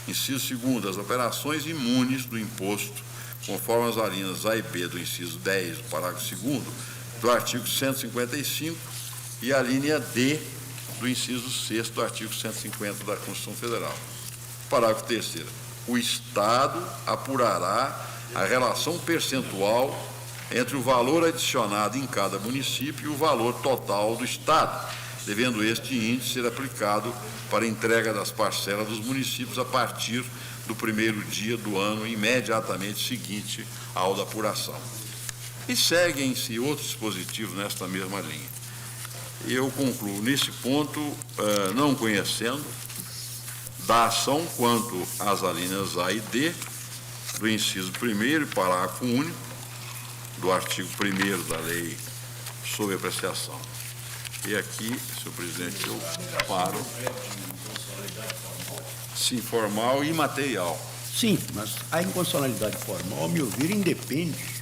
Inciso 2º, as operações imunes do imposto, conforme as alíneas A e B do inciso 10 do parágrafo 2º do artigo 155 e a linha D do inciso 6º do artigo 150 da Constituição Federal. Parágrafo 3º. O Estado apurará a relação percentual entre o valor adicionado em cada município e o valor total do Estado, devendo este índice ser aplicado para a entrega das parcelas dos municípios a partir do primeiro dia do ano imediatamente seguinte ao da apuração. E seguem-se outros dispositivos nesta mesma linha. Eu concluo nesse ponto, não conhecendo da ação quanto às alíneas A e D do inciso 1º, parágrafo único, do artigo 1º da lei sob apreciação. E aqui, senhor presidente, eu paro. Sim, formal e material. Sim, mas a inconstitucionalidade formal, ao meu ver, independe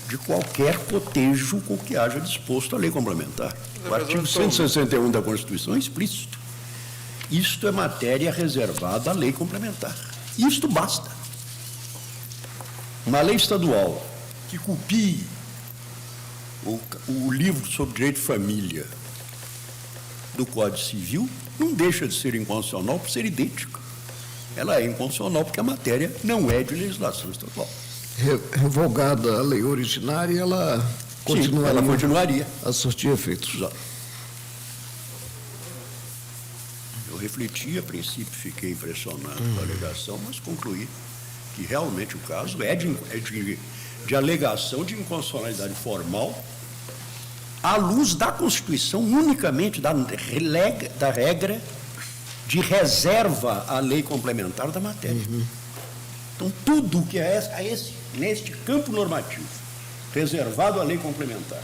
de qualquer cotejo com que haja disposto a lei complementar. O artigo 161 da Constituição é explícito. Isto é matéria reservada à lei complementar. Isto basta. Uma lei estadual que copie o livro sobre direito de família do Código Civil não deixa de ser inconstitucional por ser idêntica. Ela é inconstitucional porque a matéria não é de legislação estadual. Revogada a lei originária, ela continuaria, ela continuaria a surtir efeitos. Exato. Eu refleti, a princípio fiquei impressionado com a alegação, mas concluí que realmente o caso é de alegação de inconstitucionalidade formal à luz da Constituição, unicamente da regra de reserva à lei complementar da matéria. Então, tudo que neste campo normativo, reservado à lei complementar,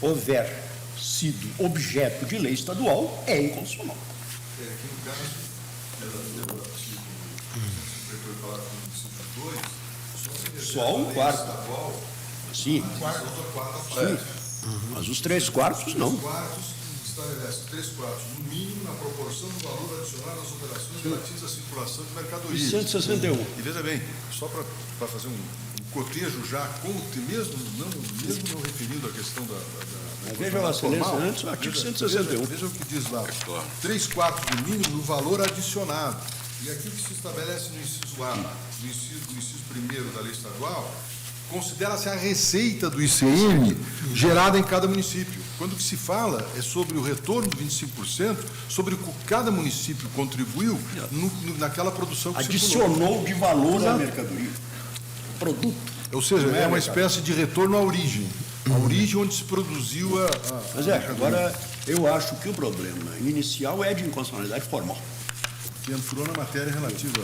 houver sido objeto de lei estadual, é inconstitucional. Aqui no caso, do artigo 158, parágrafo 2, só um quarto. Sim. Sim. Mas os 3/4 não. 3/4 estabelece 3/4 no mínimo na proporção do valor adicionado às operações relativas à circulação de mercadorias. 161. E veja bem, só para fazer um cotejo já, mesmo não referindo a questão da veja, Vossa Excelência, antes o artigo 161. Veja o que diz lá. 3/4 do mínimo no valor adicionado. E aqui o que se estabelece no inciso A, do inciso 1º da lei estadual, considera-se a receita do ICM gerada em cada município. Quando o que se fala é sobre o retorno de 25%, sobre o que cada município contribuiu naquela produção que adicionou de valor à mercadoria, produto. Ou seja, é uma espécie de retorno à origem. A origem onde se produziu a Mas agora eu acho que o problema inicial é de inconstitucionalidade formal. Que entrou na matéria relativa.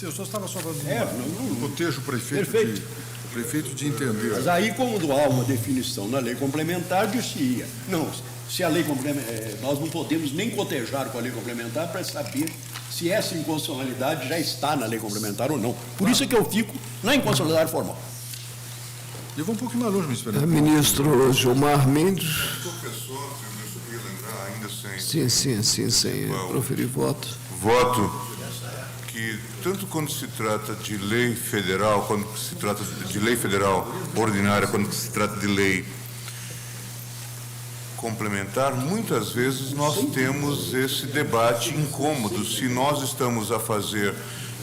Eu só estava só fazendo um cotejo prefeito de entender. Mas aí, quando há uma definição na lei complementar, dizia, não, se a lei complementar, nós não podemos nem cotejar com a lei complementar para saber se essa inconstitucionalidade já está na lei complementar ou não. Por isso é que eu fico na inconstitucionalidade formal. Eu vou um pouquinho mais longe, me esperando. Ministro Gilmar Mendes. Professor, eu queria lembrar ainda sem proferir voto. Voto que, tanto quando se trata de lei federal, quando se trata de lei federal ordinária, quando se trata de lei complementar, muitas vezes nós temos esse debate incômodo se nós estamos a fazer,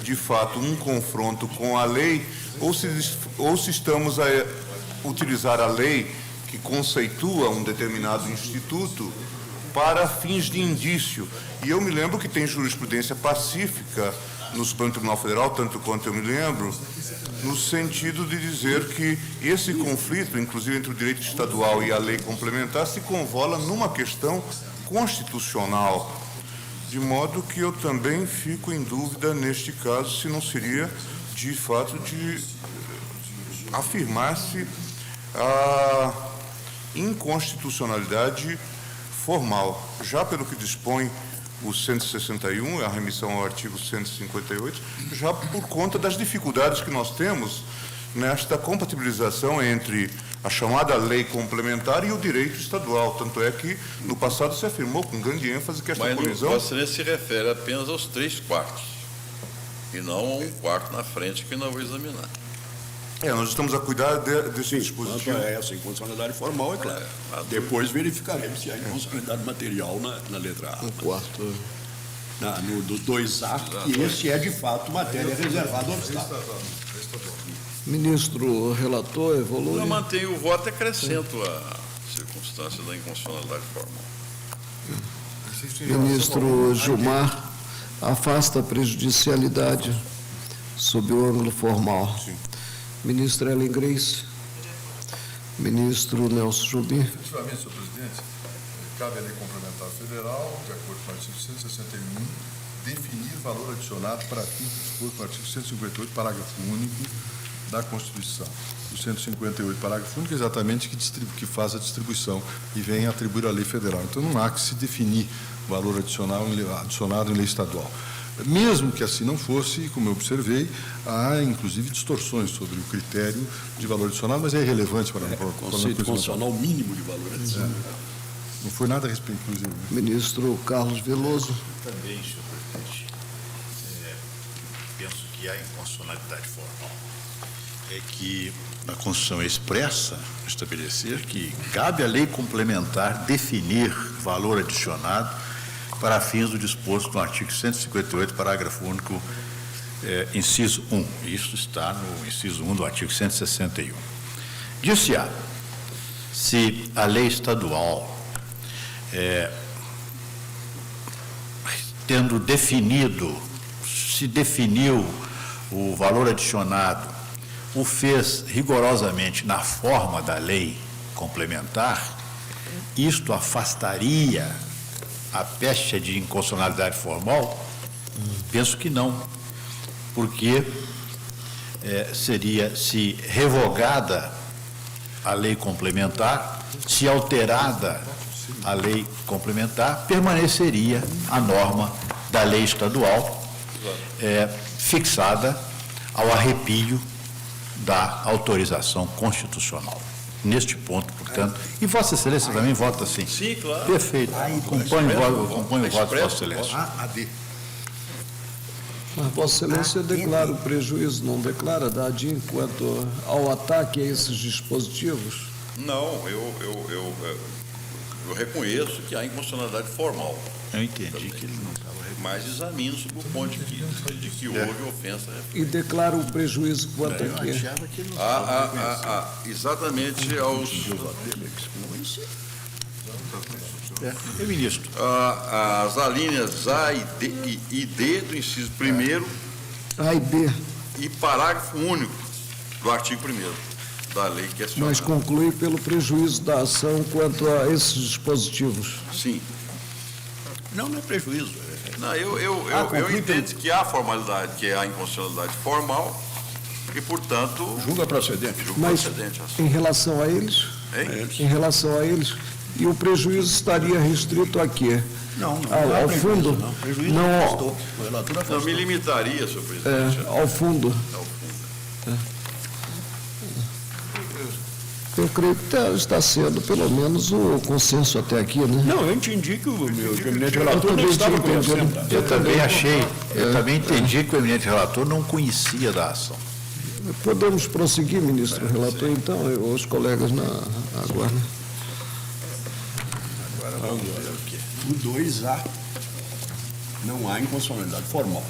de fato, um confronto com a lei ou se estamos a utilizar a lei que conceitua um determinado instituto para fins de indício. E eu me lembro que tem jurisprudência pacífica no Supremo Tribunal Federal, tanto quanto eu me lembro, no sentido de dizer que esse conflito, inclusive entre o direito estadual e a lei complementar, se convola numa questão constitucional. De modo que eu também fico em dúvida, neste caso, se não seria, de fato, de afirmar-se a inconstitucionalidade formal, já pelo que dispõe o 161, a remissão ao artigo 158, já por conta das dificuldades que nós temos nesta compatibilização entre a chamada lei complementar e o direito estadual. Tanto é que, no passado, se afirmou com grande ênfase que esta colisão... Mas Vossa Excelência se refere apenas aos 3/4, e não a 1/4 na frente, que não vou examinar. nós estamos a cuidar desse dispositivo. Quanto a essa inconstitucionalidade formal, é claro. Depois verificaremos se há inconstitucionalidade material na letra A. Um quarto. do 2A, que esse é, de fato, matéria reservada ao Estado. Ministro relator, evolui. Eu mantenho o voto e acrescento a circunstância da inconstitucionalidade formal. Ministro Gilmar, afasta a prejudicialidade sob o ângulo formal. Ministro Ellen Grace. Ministro Nelson Jobim. Efetivamente, senhor presidente, cabe à lei complementar federal, de acordo com o artigo 161, definir valor adicionado para fins disposto no artigo 158, parágrafo único da Constituição. O 158, parágrafo único, exatamente que faz a distribuição e vem atribuir à lei federal. Então, não há que se definir valor adicionado em lei estadual. Mesmo que assim não fosse, como eu observei, há inclusive distorções sobre o critério de valor adicionado, mas é irrelevante para o Conceito constitucional mínimo de valor adicionado. Não foi nada a respeito, inclusive. Ministro Carlos Veloso. Também, senhor presidente, penso que há inconstitucionalidade formal. É que a Constituição expressa estabelecer que cabe à lei complementar definir valor adicionado para fins do disposto no artigo 158, parágrafo único, inciso 1. Isso está no inciso 1 do artigo 161. Dir-se-á, se a lei estadual, tendo definido, se definiu o valor adicionado, o fez rigorosamente na forma da lei complementar, isto afastaria a pecha de inconstitucionalidade formal? Penso que não, porque seria, se revogada a lei complementar, se alterada a lei complementar, permaneceria a norma da lei estadual fixada ao arrepio da autorização constitucional. Neste ponto, portanto, e Vossa Excelência também vota assim. Sim, claro. Perfeito. Acompanho o voto de Vossa Excelência. Mas Vossa Excelência declara o prejuízo, não declara, Dadinho, quanto ao ataque a esses dispositivos? Não, eu reconheço que há inconstitucionalidade formal. Eu entendi que ele não estava... Mas examino sob o ponto de que houve ofensa. E declara o prejuízo quanto a quê? Exatamente aos... Ministro. As alíneas A e D do inciso 1º A e B. e parágrafo único do artigo 1º da lei questionada. Mas conclui pelo prejuízo da ação quanto a esses dispositivos. Sim. Não é prejuízo. Não, eu entendo que há formalidade, que há inconstitucionalidade formal e, portanto... Julga procedente. Mas em relação a eles? Em relação a eles, e o prejuízo estaria restrito a quê? Não ao fundo? Não, prejuízo não, afastou. O relator afastou. Não me limitaria, senhor presidente. Ao fundo. Eu creio que está sendo, pelo menos, o consenso até aqui, né? Não, eu entendi que o eminente relator não estava conhecendo. Eu também também entendi que o eminente relator não conhecia da ação. Podemos prosseguir, ministro relator, então, os colegas na aguarda. Agora vamos ver o quê? O 2A não há inconstitucionalidade formal.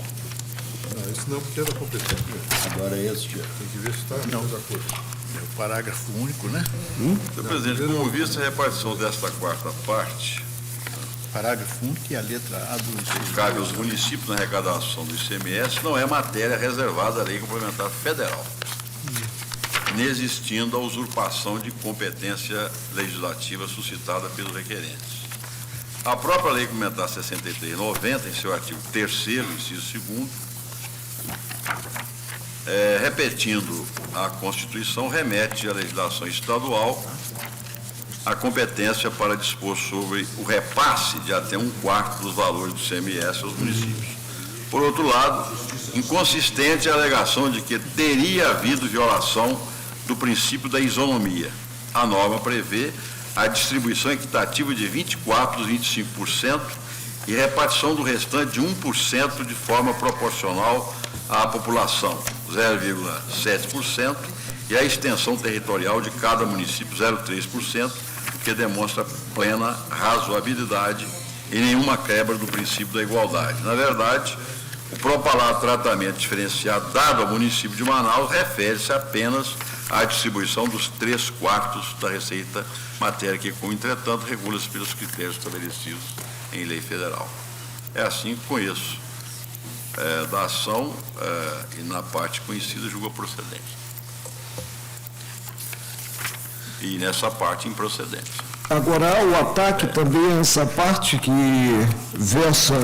Não, isso não, porque era competente. Agora esse Tem que ver se está de acordo. É o parágrafo único, né? Senhor presidente, como vista a repartição desta quarta parte, Parágrafo único e a letra A do... cabe aos municípios na arrecadação do ICMS, não é matéria reservada à lei complementar federal, inexistindo a usurpação de competência legislativa suscitada pelos requerentes. A própria lei complementar 63/90, em seu artigo 3º, inciso 2º, repetindo a Constituição, remete à legislação estadual a competência para dispor sobre o repasse de até 1/4 dos valores do ICMS aos municípios. Por outro lado, inconsistente a alegação de que teria havido violação do princípio da isonomia. A norma prevê a distribuição equitativa de 24% dos 25% e repartição do restante de 1% de forma proporcional à população, 0,7%, e a extensão territorial de cada município, 0,3%, o que demonstra plena razoabilidade e nenhuma quebra do princípio da igualdade. Na verdade, o propalado tratamento diferenciado dado ao município de Manaus refere-se apenas à distribuição dos 3/4 da receita, matéria que, entretanto, regula-se pelos critérios estabelecidos em lei federal. É assim que conheço da ação e na parte conhecida julga procedente. E nessa parte improcedente. Agora, o ataque também é essa parte que versa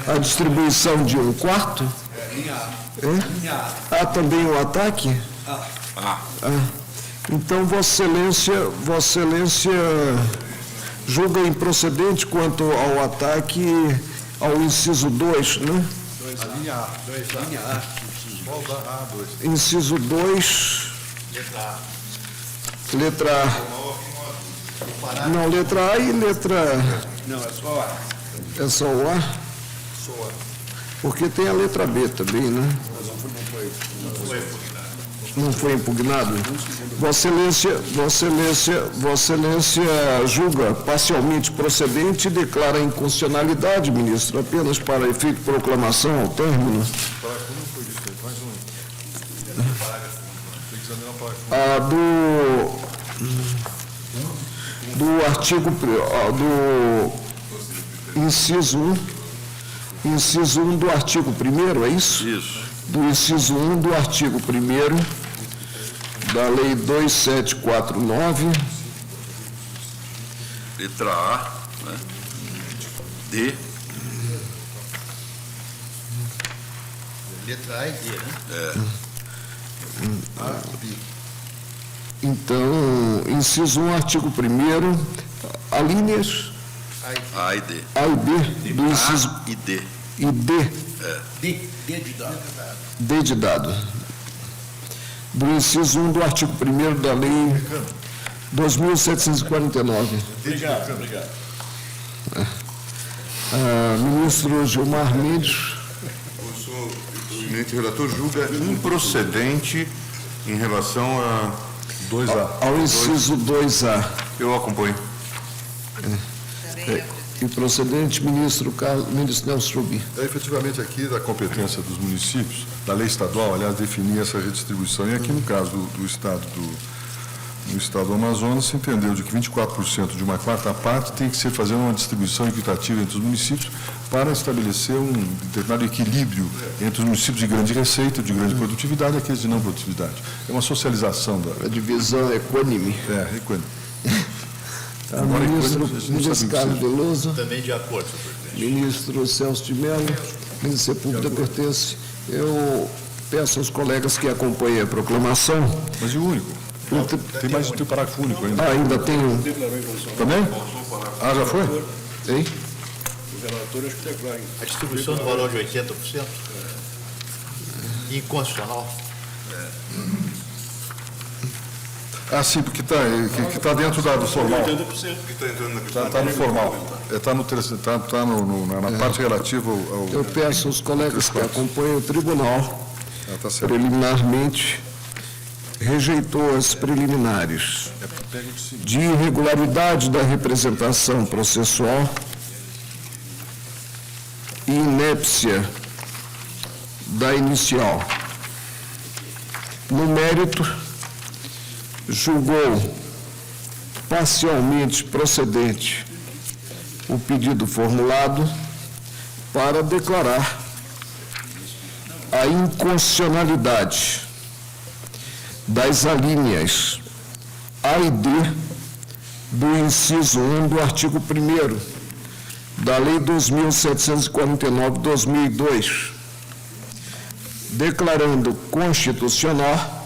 a distribuição de 1/4? Há também o ataque? Então, Vossa Excelência julga improcedente quanto ao ataque ao inciso 2, né? A linha A. Linha A. A2. Inciso 2. Letra A. Não, letra A e letra... Não, é só A. É só o A? Só A. Porque tem a letra B também, né? Não foi impugnado? Vossa Excelência julga parcialmente procedente e declara a inconstitucionalidade, ministro, apenas para efeito de proclamação ao término. Parágrafo não foi visto. Mais um. Tem que examinar o parágrafo. Do artigo, do inciso 1 do artigo 1º, é isso? Isso. Do inciso 1 do artigo 1º da Lei 2749, Letra A, né? D. Letra A e D, né? então, inciso 1, artigo 1º, alíneas A e D. A e B do inciso A e D. e D, D de dado. D de dado, do inciso 1 do artigo 1º da Lei 2.749. Obrigado. Ministro Gilmar Mendes. O senhor, o eminente relator, julga improcedente em relação a 2A. Ao inciso 2A. Eu acompanho. Improcedente, ministro Nelson Jobim. É efetivamente aqui da competência dos municípios, da lei estadual, aliás, definir essa redistribuição. E aqui no caso do estado do Amazonas, se entendeu de que 24% de uma quarta parte tem que ser fazendo uma distribuição equitativa entre os municípios para estabelecer um determinado equilíbrio entre os municípios de grande receita, de grande produtividade e aqueles de não produtividade. É uma socialização da... A divisão equânime. Equânime. Ministro Carlos Veloso. Também de acordo, senhor presidente. Ministro Celso de Mello, Ministro da República pertence. Eu peço aos colegas que acompanhem a proclamação. Mas e o único? Tem mais um parágrafo único ainda. Ainda tem um. Também? Já foi? Hein? A distribuição do valor de 80% inconstitucional. Sim, porque está dentro do formal. Está no formal. Está na parte relativa ao... Eu peço aos colegas que acompanhem o tribunal, Tá certo. preliminarmente, rejeitou as preliminares de irregularidade da representação processual e inépcia da inicial. No mérito, julgou parcialmente procedente o pedido formulado para declarar a inconstitucionalidade das alíneas A e D do inciso 1 do artigo 1º da Lei 2.749/2002, declarando constitucional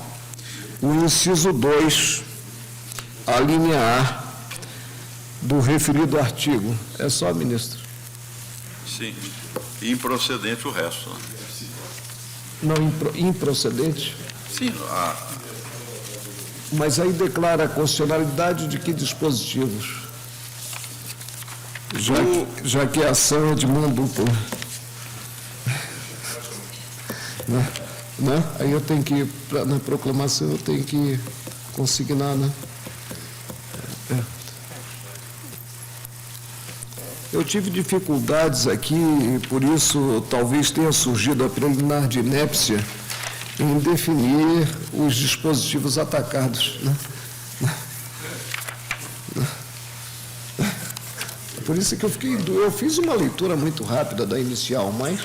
o inciso 2, a linha A do referido artigo. É só, ministro? Sim. E improcedente o resto. Né? Não, improcedente? Sim. Mas aí declara a constitucionalidade de que dispositivos? Já que a ação é de mão dupla. Né? Aí eu tenho que, na proclamação, eu tenho que consignar, né? Eu tive dificuldades aqui, e por isso talvez tenha surgido a preliminar de inépcia em definir os dispositivos atacados, né? Por isso que eu fiz uma leitura muito rápida da inicial, mas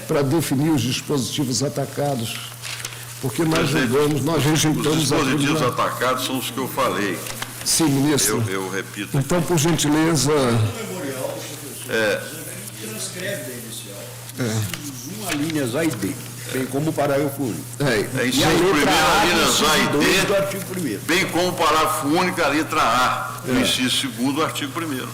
para definir os dispositivos atacados, porque nós rejeitamos a Os dispositivos preliminar. atacados são os que eu falei. Sim, ministro. Eu repito. Então, por gentileza, Transcreve da inicial. Incisos 1, alíneas A e D, bem como o parágrafo único. Inciso primeiro, alíneas A e do D, artigo 1º. bem como o parágrafo único, a letra A, do inciso segundo do artigo 1º.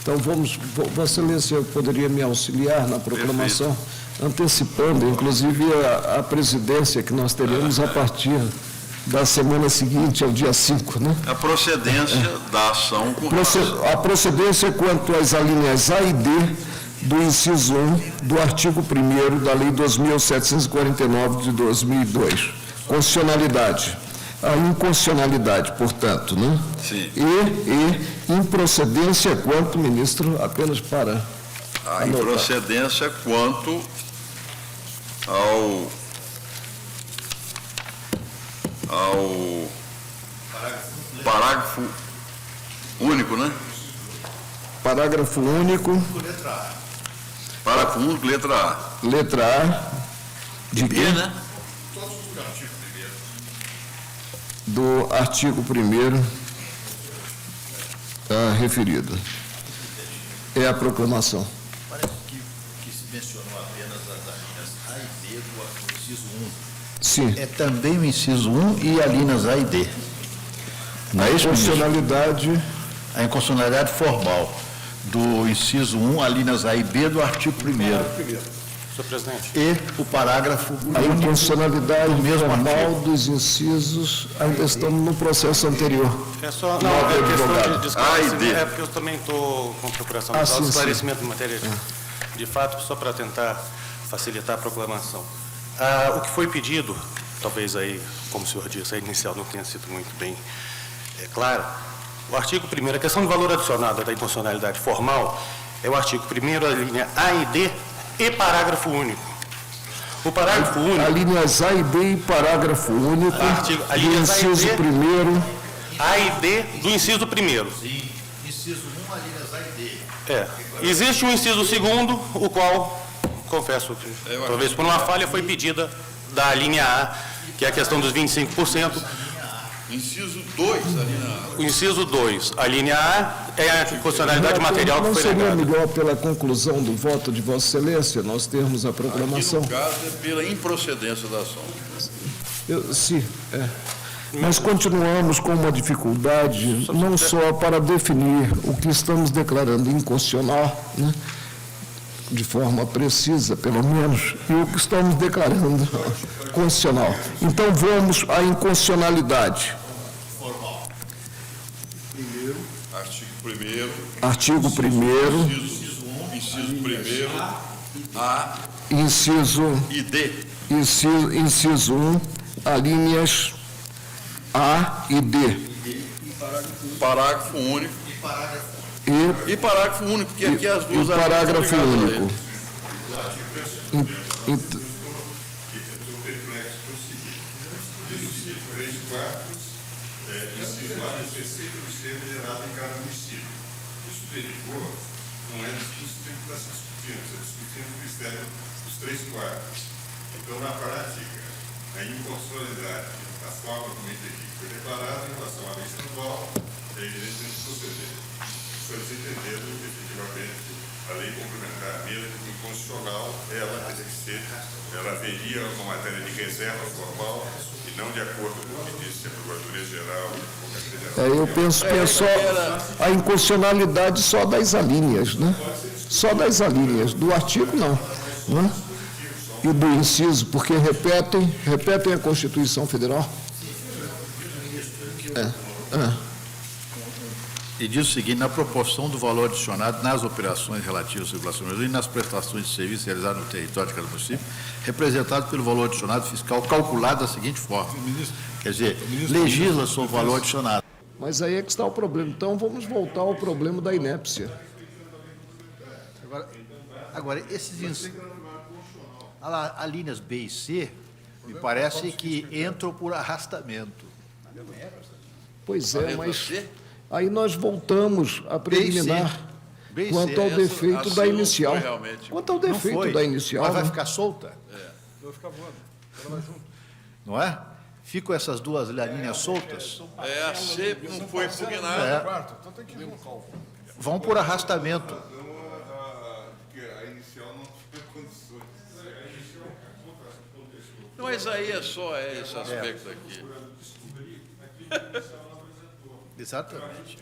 então Vossa Excelência poderia me auxiliar na proclamação, antecipando, inclusive, a presidência que nós teremos a partir da semana seguinte, ao dia 5, né? A procedência da ação com A procedência quanto às alíneas A e D do inciso 1 do artigo 1º da Lei 2.749 de 2002. Constitucionalidade. A inconstitucionalidade, portanto, né? Sim. E improcedência quanto, ministro, apenas para a anotar. improcedência quanto ao parágrafo único, né? Parágrafo único, Parágrafo único, letra A. letra A, de quem? né? Do artigo 1º referido. É a proclamação. Parece que se mencionou apenas as alíneas A e D do inciso 1. Sim. É também o inciso 1 e alíneas A e D. Não é isso, ministro? Constitucionalidade. A inconstitucionalidade formal do inciso 1, alíneas A e B do artigo 1º. Senhor presidente. E o parágrafo A inconstitucionalidade do mesmo formal artigo. dos incisos, ainda estamos no processo anterior. É só, Não, é questão advogado. de A e D. esclarecimento. É porque eu também estou com procuração Ah, de sim, esclarecimento em matéria de fato, só para tentar facilitar a proclamação. O que foi pedido, talvez aí, como o senhor disse, a inicial não tenha sido muito bem claro. O artigo 1º, a questão de valor adicionado da inconstitucionalidade formal, é o artigo 1º, a linha A e D e parágrafo único. O parágrafo único... Alíneas A e D e parágrafo único Artigo- do alíneas A e inciso D. 1º. A e D do inciso 1º. Sim, inciso 1, alíneas A e D. É. Existe um inciso 2º, o qual, confesso que talvez por uma falha, foi pedida da linha A, que é a questão dos 25%. Inciso 2, ali na... O inciso 2, a linha A, é a inconstitucionalidade material que Não foi seria negada. melhor, pela conclusão do voto de Vossa Excelência, nós termos a Aqui, proclamação? no caso, é pela improcedência da ação. Sim, Nós continuamos com uma dificuldade, não só para definir o que estamos declarando inconstitucional, né, de forma precisa, pelo menos, e o que estamos declarando constitucional. Então, vamos à inconstitucionalidade. Artigo 1º, Artigo 1º, inciso 1º, A inciso e D. Inciso 1, alíneas A e D. Parágrafo único. E E parágrafo único, que aqui as o duas... parágrafo ligadas a ele. único. Então, na prática, a inconstitucionalidade, a forma como foi declarada em relação à lei estadual, é evidentemente proceder. Os senhores entenderam que, efetivamente, a lei complementar, mesmo inconstitucional, ela haveria uma matéria de reserva formal e não de acordo com o que disse a Procuradoria-Geral ou a Federação. Eu penso que é só a inconstitucionalidade só das alíneas, né? Só das alíneas, do artigo não, né? E do inciso, porque repetem a Constituição Federal. E diz o seguinte: na proporção do valor adicionado nas operações relativas à circulação e nas prestações de serviço realizadas no território de cada município, representado pelo valor adicionado fiscal calculado da seguinte forma. Quer dizer, legisla sobre o valor adicionado. Mas aí é que está o problema. Então, vamos voltar ao problema da inépcia. Agora esses alíneas B e C, me parece que entram por arrastamento. Pois é, mas aí nós voltamos a preliminar B e C. quanto ao defeito da inicial. Quanto ao Não defeito foi, da inicial. mas vai né? ficar solta, Vai ficar voando. Ela vai junto. não é? Ficam essas duas linhas soltas, A C não foi impugnada. É. Quarto, então tem que ir junto. vão por arrastamento. Que a inicial não tinha condições. Mas aí é só esse aspecto aqui. Exatamente.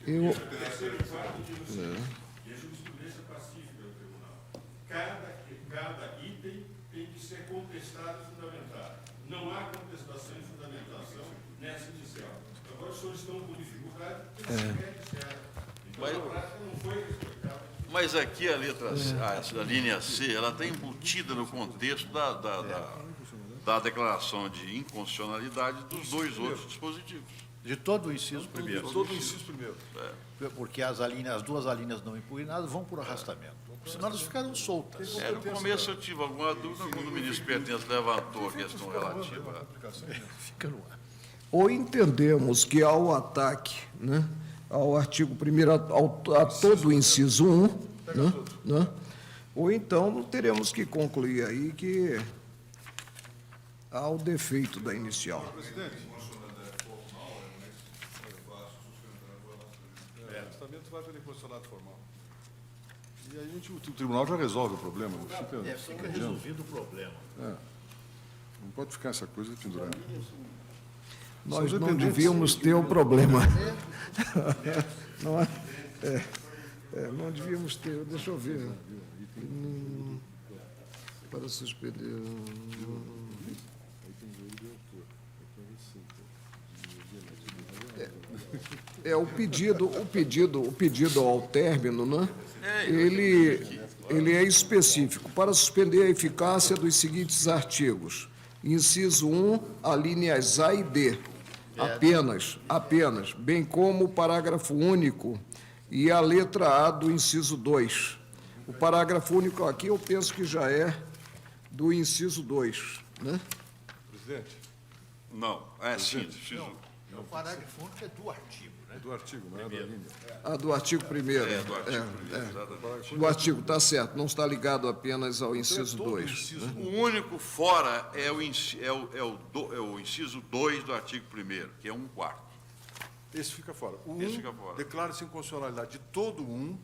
Eu, Cada item tem que ser contestado e fundamentado. Não há contestação e fundamentação nessa inicial. Agora os senhores estão com dificuldade porque sequer disseram. Então a prática não foi respeitada. Mas aqui a letra C, a linha C, ela está embutida no contexto da declaração de inconstitucionalidade dos dois outros dispositivos. De todo o inciso primeiro. Todo o inciso primeiro. Porque as duas alíneas não impugnadas vão por arrastamento. Senão elas ficaram soltas. No começo eu tive alguma dúvida quando o ministro Pertence levantou a questão relativa. Fica no ar. ou entendemos que ao ataque, né, ao artigo 1º, a todo o inciso 1, né, ou então teremos que concluir aí que há o defeito da inicial. Presidente. O testamento vai pelo inconstitucionalidade formal. E aí o tribunal já resolve o problema. Não fica, Fica resolvido o problema. não pode ficar essa coisa pendurada. Nós São não dependentes. devíamos ter o problema. Não é? Não devíamos ter. Deixa eu ver. Para suspender. O pedido ao término, né? Ele é específico. Para suspender a eficácia dos seguintes artigos. Inciso 1, alíneas A e D. Apenas, bem como o parágrafo único e a letra A do inciso 2. O parágrafo único aqui eu penso que já é do inciso 2, né? Presidente, Não, sim, inciso. O parágrafo único é do artigo, né? é do artigo, não é da linha. Do artigo 1º. Do artigo primeiro, exatamente. Do artigo, está certo, não está ligado apenas ao inciso 2. O único fora é o inciso 2 do artigo 1º, que é 1/4. Esse fica fora. O Esse 1 fica fora. declara-se inconstitucionalidade de todo o 1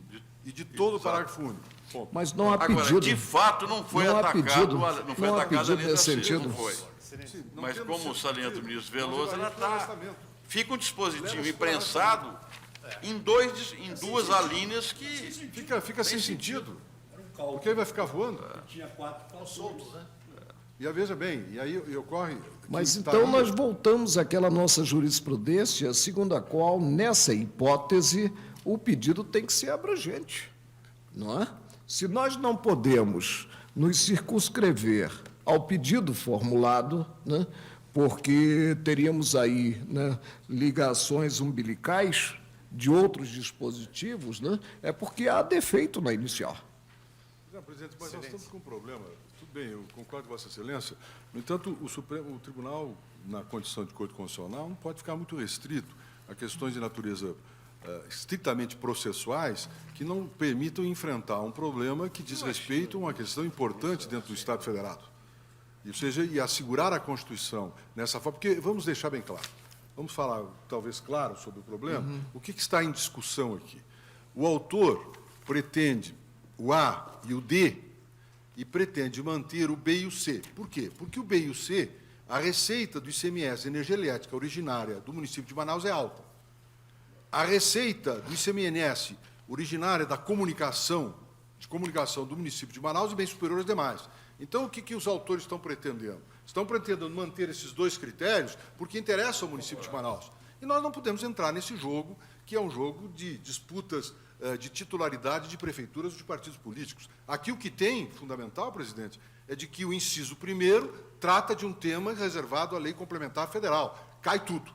e de todo o parágrafo único. Ponto. Mas não há Agora, pedido. de fato, não foi Não há atacado, pedido. não foi Não há atacada a pedido letra nesse C, sentido. não foi. Sim, não Mas tendo como sido salienta o pedido, ministro nós Veloso, ela levaremos para o está... arrastamento. Fica um dispositivo Leva-se imprensado em duas alíneas que... Fica sem sentido. Porque aí vai ficar voando. Tinha 4 Soltos, né? E aí, veja bem, e aí ocorre... que Mas está então aí- nós voltamos àquela nossa jurisprudência, segundo a qual, nessa hipótese, o pedido tem que ser abrangente, não é? Se nós não podemos nos circunscrever ao pedido formulado, né, porque teríamos aí, né, ligações umbilicais de outros dispositivos, né, é porque há defeito na inicial. Não, presidente, mas nós estamos com um problema. Tudo bem, eu concordo com Vossa Excelência. No entanto, o Tribunal, na condição de Corte Constitucional, não pode ficar muito restrito a questões de natureza estritamente processuais que não permitam enfrentar um problema que diz respeito a uma questão importante dentro do Estado Federado. Ou seja, e assegurar a Constituição nessa forma, porque vamos deixar bem claro, vamos falar talvez claro sobre o problema, o que está em discussão aqui? O autor pretende o A e o D e pretende manter o B e o C. Por quê? Porque o B e o C, a receita do ICMS energia elétrica originária do município de Manaus é alta. A receita do ICMS originária da comunicação do município de Manaus é bem superior às demais. Então, o que os autores estão pretendendo? Estão pretendendo manter esses dois critérios porque interessa ao município de Manaus. E nós não podemos entrar nesse jogo, que é um jogo de disputas de titularidade de prefeituras ou de partidos políticos. Aqui o que tem, fundamental, presidente, é de que o inciso 1º trata de um tema reservado à lei complementar federal. Cai tudo.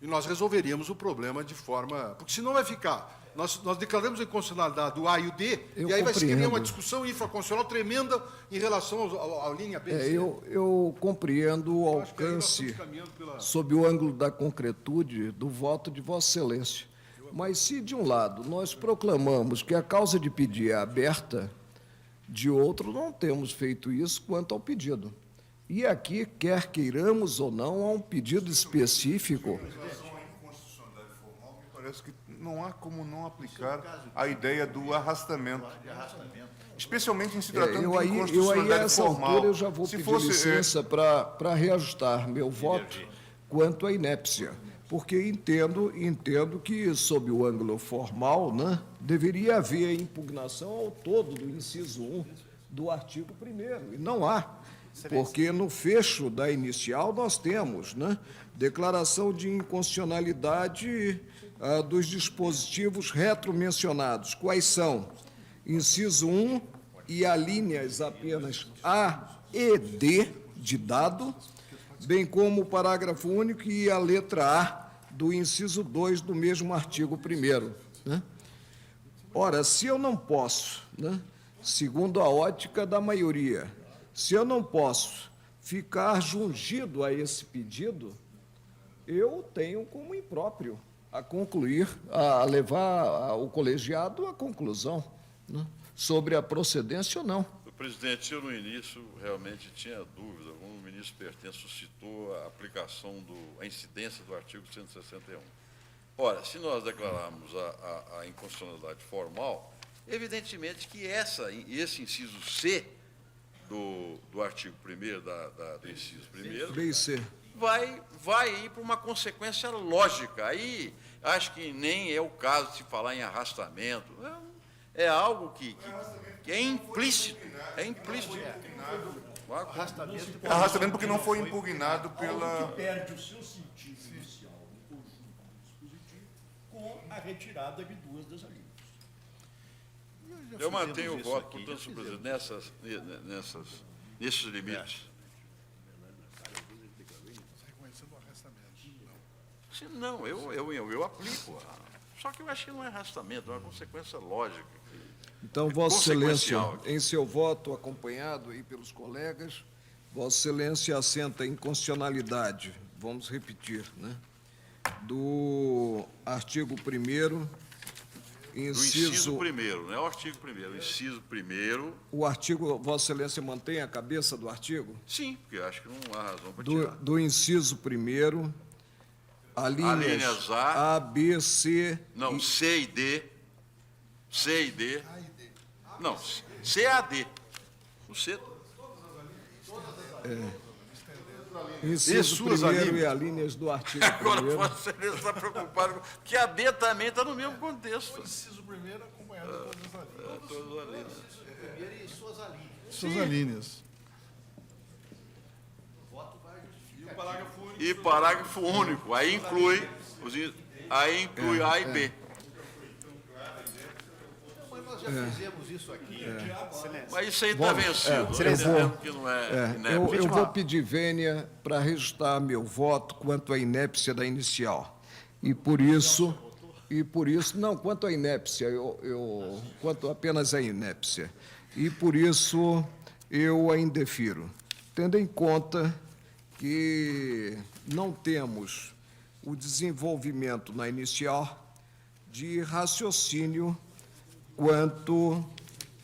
e nós resolveríamos o problema de forma... Porque senão vai ficar... Nós declaramos a inconstitucionalidade do A e o D, Eu e aí vai se criar uma compreendo. discussão infraconstitucional tremenda em relação à linha B. Eu compreendo o acho que aí nós alcance, estamos caminhando pela... sob o ângulo da concretude, do voto de Vossa Excelência. Mas se, de um lado, nós proclamamos que a causa de pedir é aberta, de outro, não temos feito isso quanto ao pedido. E aqui, quer queiramos ou não, há um pedido específico. Em relação à inconstitucionalidade formal, me parece que não há como não aplicar a ideia do arrastamento. Especialmente em se tratando Eu de aí, inconstitucionalidade a essa formal. altura, eu já vou Se pedir fosse, licença para reajustar meu voto quanto à inépcia, porque entendo que, sob o ângulo formal, né, deveria haver impugnação ao todo do inciso 1 do artigo 1º, e não há, porque no fecho da inicial nós temos, né, declaração de inconstitucionalidade dos dispositivos retromencionados. Quais são? Inciso 1 e alíneas apenas A e D de dado, bem como o parágrafo único e a letra A do inciso 2 do mesmo artigo 1º. Né? Ora, se eu não posso, né, segundo a ótica da maioria, se eu não posso ficar jungido a esse pedido, eu tenho como impróprio a concluir, a levar o colegiado à conclusão, né, sobre a procedência ou não. Presidente, eu no início realmente tinha dúvida, como o ministro Pertence suscitou a aplicação, a incidência do artigo 161. Ora, se nós declararmos a inconstitucionalidade formal, evidentemente que esse inciso C do artigo 1º, do inciso 1º, B e C. vai ir para uma consequência lógica. Aí, acho que nem é o caso de se falar em arrastamento. É algo que é implícito. É implícito. É arrastamento porque não foi impugnado pela... Algo que perde o seu sentido inicial no conjunto do dispositivo com a retirada de duas das alíneas. Eu mantenho o voto, portanto, senhor presidente, nesses limites. Não, eu aplico. Só que eu acho que não é arrastamento, é uma consequência lógica. Então, Vossa Excelência, Consequencial. em seu voto acompanhado aí pelos colegas, Vossa Excelência assenta a inconstitucionalidade, vamos repetir, né, do artigo 1º, Do inciso 1º, não é o artigo 1º, o inciso 1º. O artigo, Vossa Excelência mantém a cabeça do artigo? Sim, porque eu acho que não há razão para tirar. Do inciso 1º, alíneas A, B, C... Não, C e D. C e D. Não, C a D. O C... Inciso 1º e alíneas do artigo 1º. Agora, Vossa Excelência está preocupado, porque a D também está no mesmo contexto. O inciso 1º acompanhado de todas as alíneas. Todas as linhas. Suas alíneas. E parágrafo único. Aí inclui A e B. Mas nós já fizemos isso aqui. Mas isso aí está vencido. Que não é Eu vou pedir vênia para registrar meu voto quanto à inépcia da inicial. E por isso, não, quanto à inépcia, quanto apenas à inépcia. E por isso eu a indefiro, tendo em conta que não temos o desenvolvimento na inicial de raciocínio quanto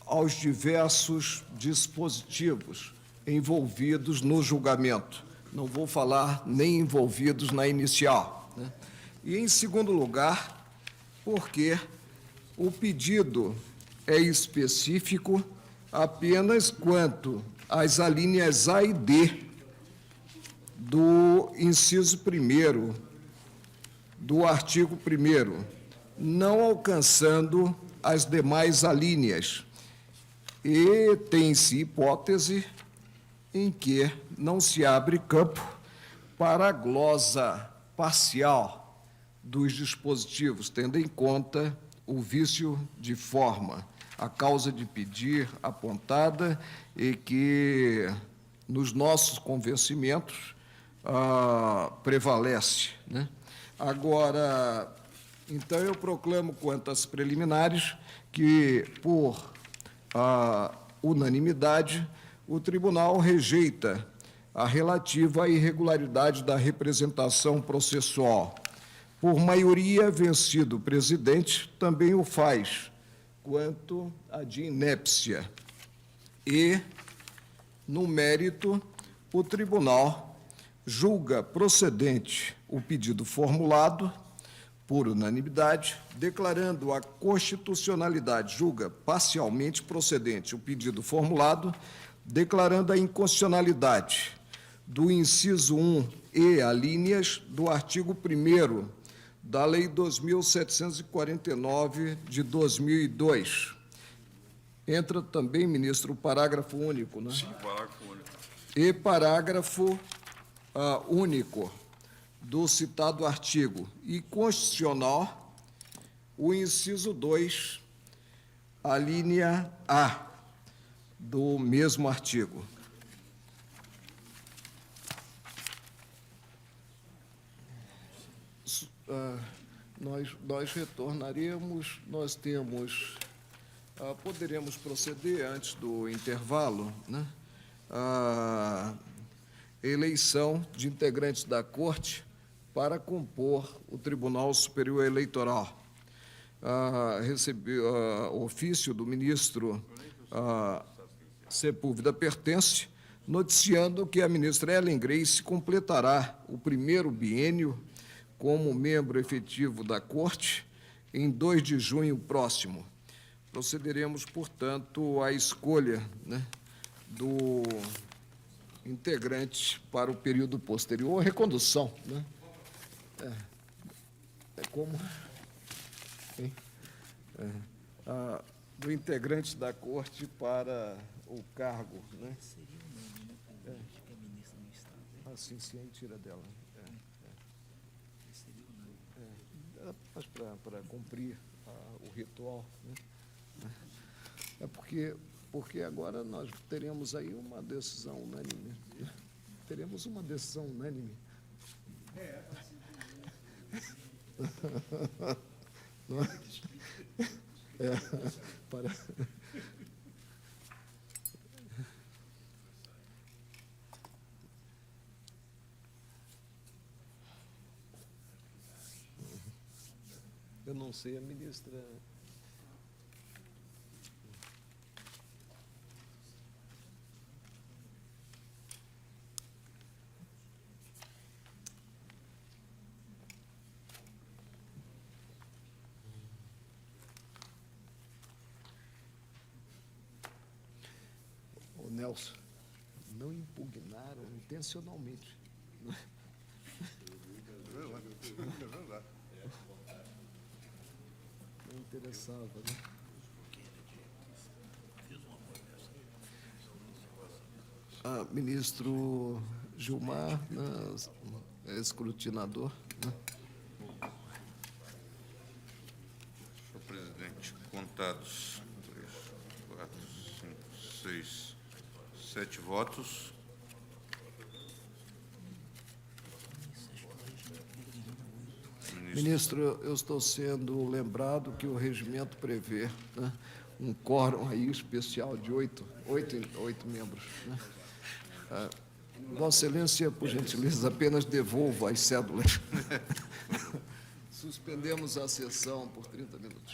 aos diversos dispositivos envolvidos no julgamento. Não vou falar nem envolvidos na inicial, né? E, em segundo lugar, porque o pedido é específico apenas quanto às alíneas A e D do inciso 1º do artigo 1º, não alcançando as demais alíneas. E tem-se hipótese em que não se abre campo para a glosa parcial dos dispositivos, tendo em conta o vício de forma, a causa de pedir apontada e que, nos nossos convencimentos, prevalece, né? Agora, então, eu proclamo quanto às preliminares que, por unanimidade, o tribunal rejeita a relativa à irregularidade da representação processual. Por maioria, vencido o presidente, também o faz quanto à de inépcia. E, no mérito, o tribunal julga procedente o pedido formulado por unanimidade, declarando a constitucionalidade, julga parcialmente procedente o pedido formulado, declarando a inconstitucionalidade do inciso 1e, alíneas do artigo 1º da Lei 2.749, de 2002. Entra também, ministro, o parágrafo único, né? Sim, parágrafo único. E parágrafo único do citado artigo. E constitucional, o inciso 2, a linha A do mesmo artigo. Nós retornaremos, nós temos, poderemos proceder antes do intervalo, né? A eleição de integrantes da Corte para compor o Tribunal Superior Eleitoral. Recebi ofício do ministro Sepúlveda Pertence, noticiando que a ministra Ellen Grace completará o primeiro biênio como membro efetivo da Corte em 2 de junho próximo. Procederemos, portanto, à escolha, né, do integrante para o período posterior, recondução, né? Como... Hein? Do integrante da Corte para o cargo, né? Sim, aí tira dela. Mas para cumprir o ritual, né? Porque agora nós teremos aí uma decisão unânime. Teremos uma decisão unânime. Não é? Eu não sei, a ministra... Ô, Nelson, não impugnaram intencionalmente. Não interessava, né? Ministro Gilmar, né, escrutinador, né? Senhor presidente, contados 3, 4, 5, 6, 7 votos. Ministro, eu estou sendo lembrado que o regimento prevê, né, um quórum aí especial de 8 membros, né? Vossa Excelência, por gentileza, apenas devolva as cédulas. Suspendemos a sessão por 30 minutos.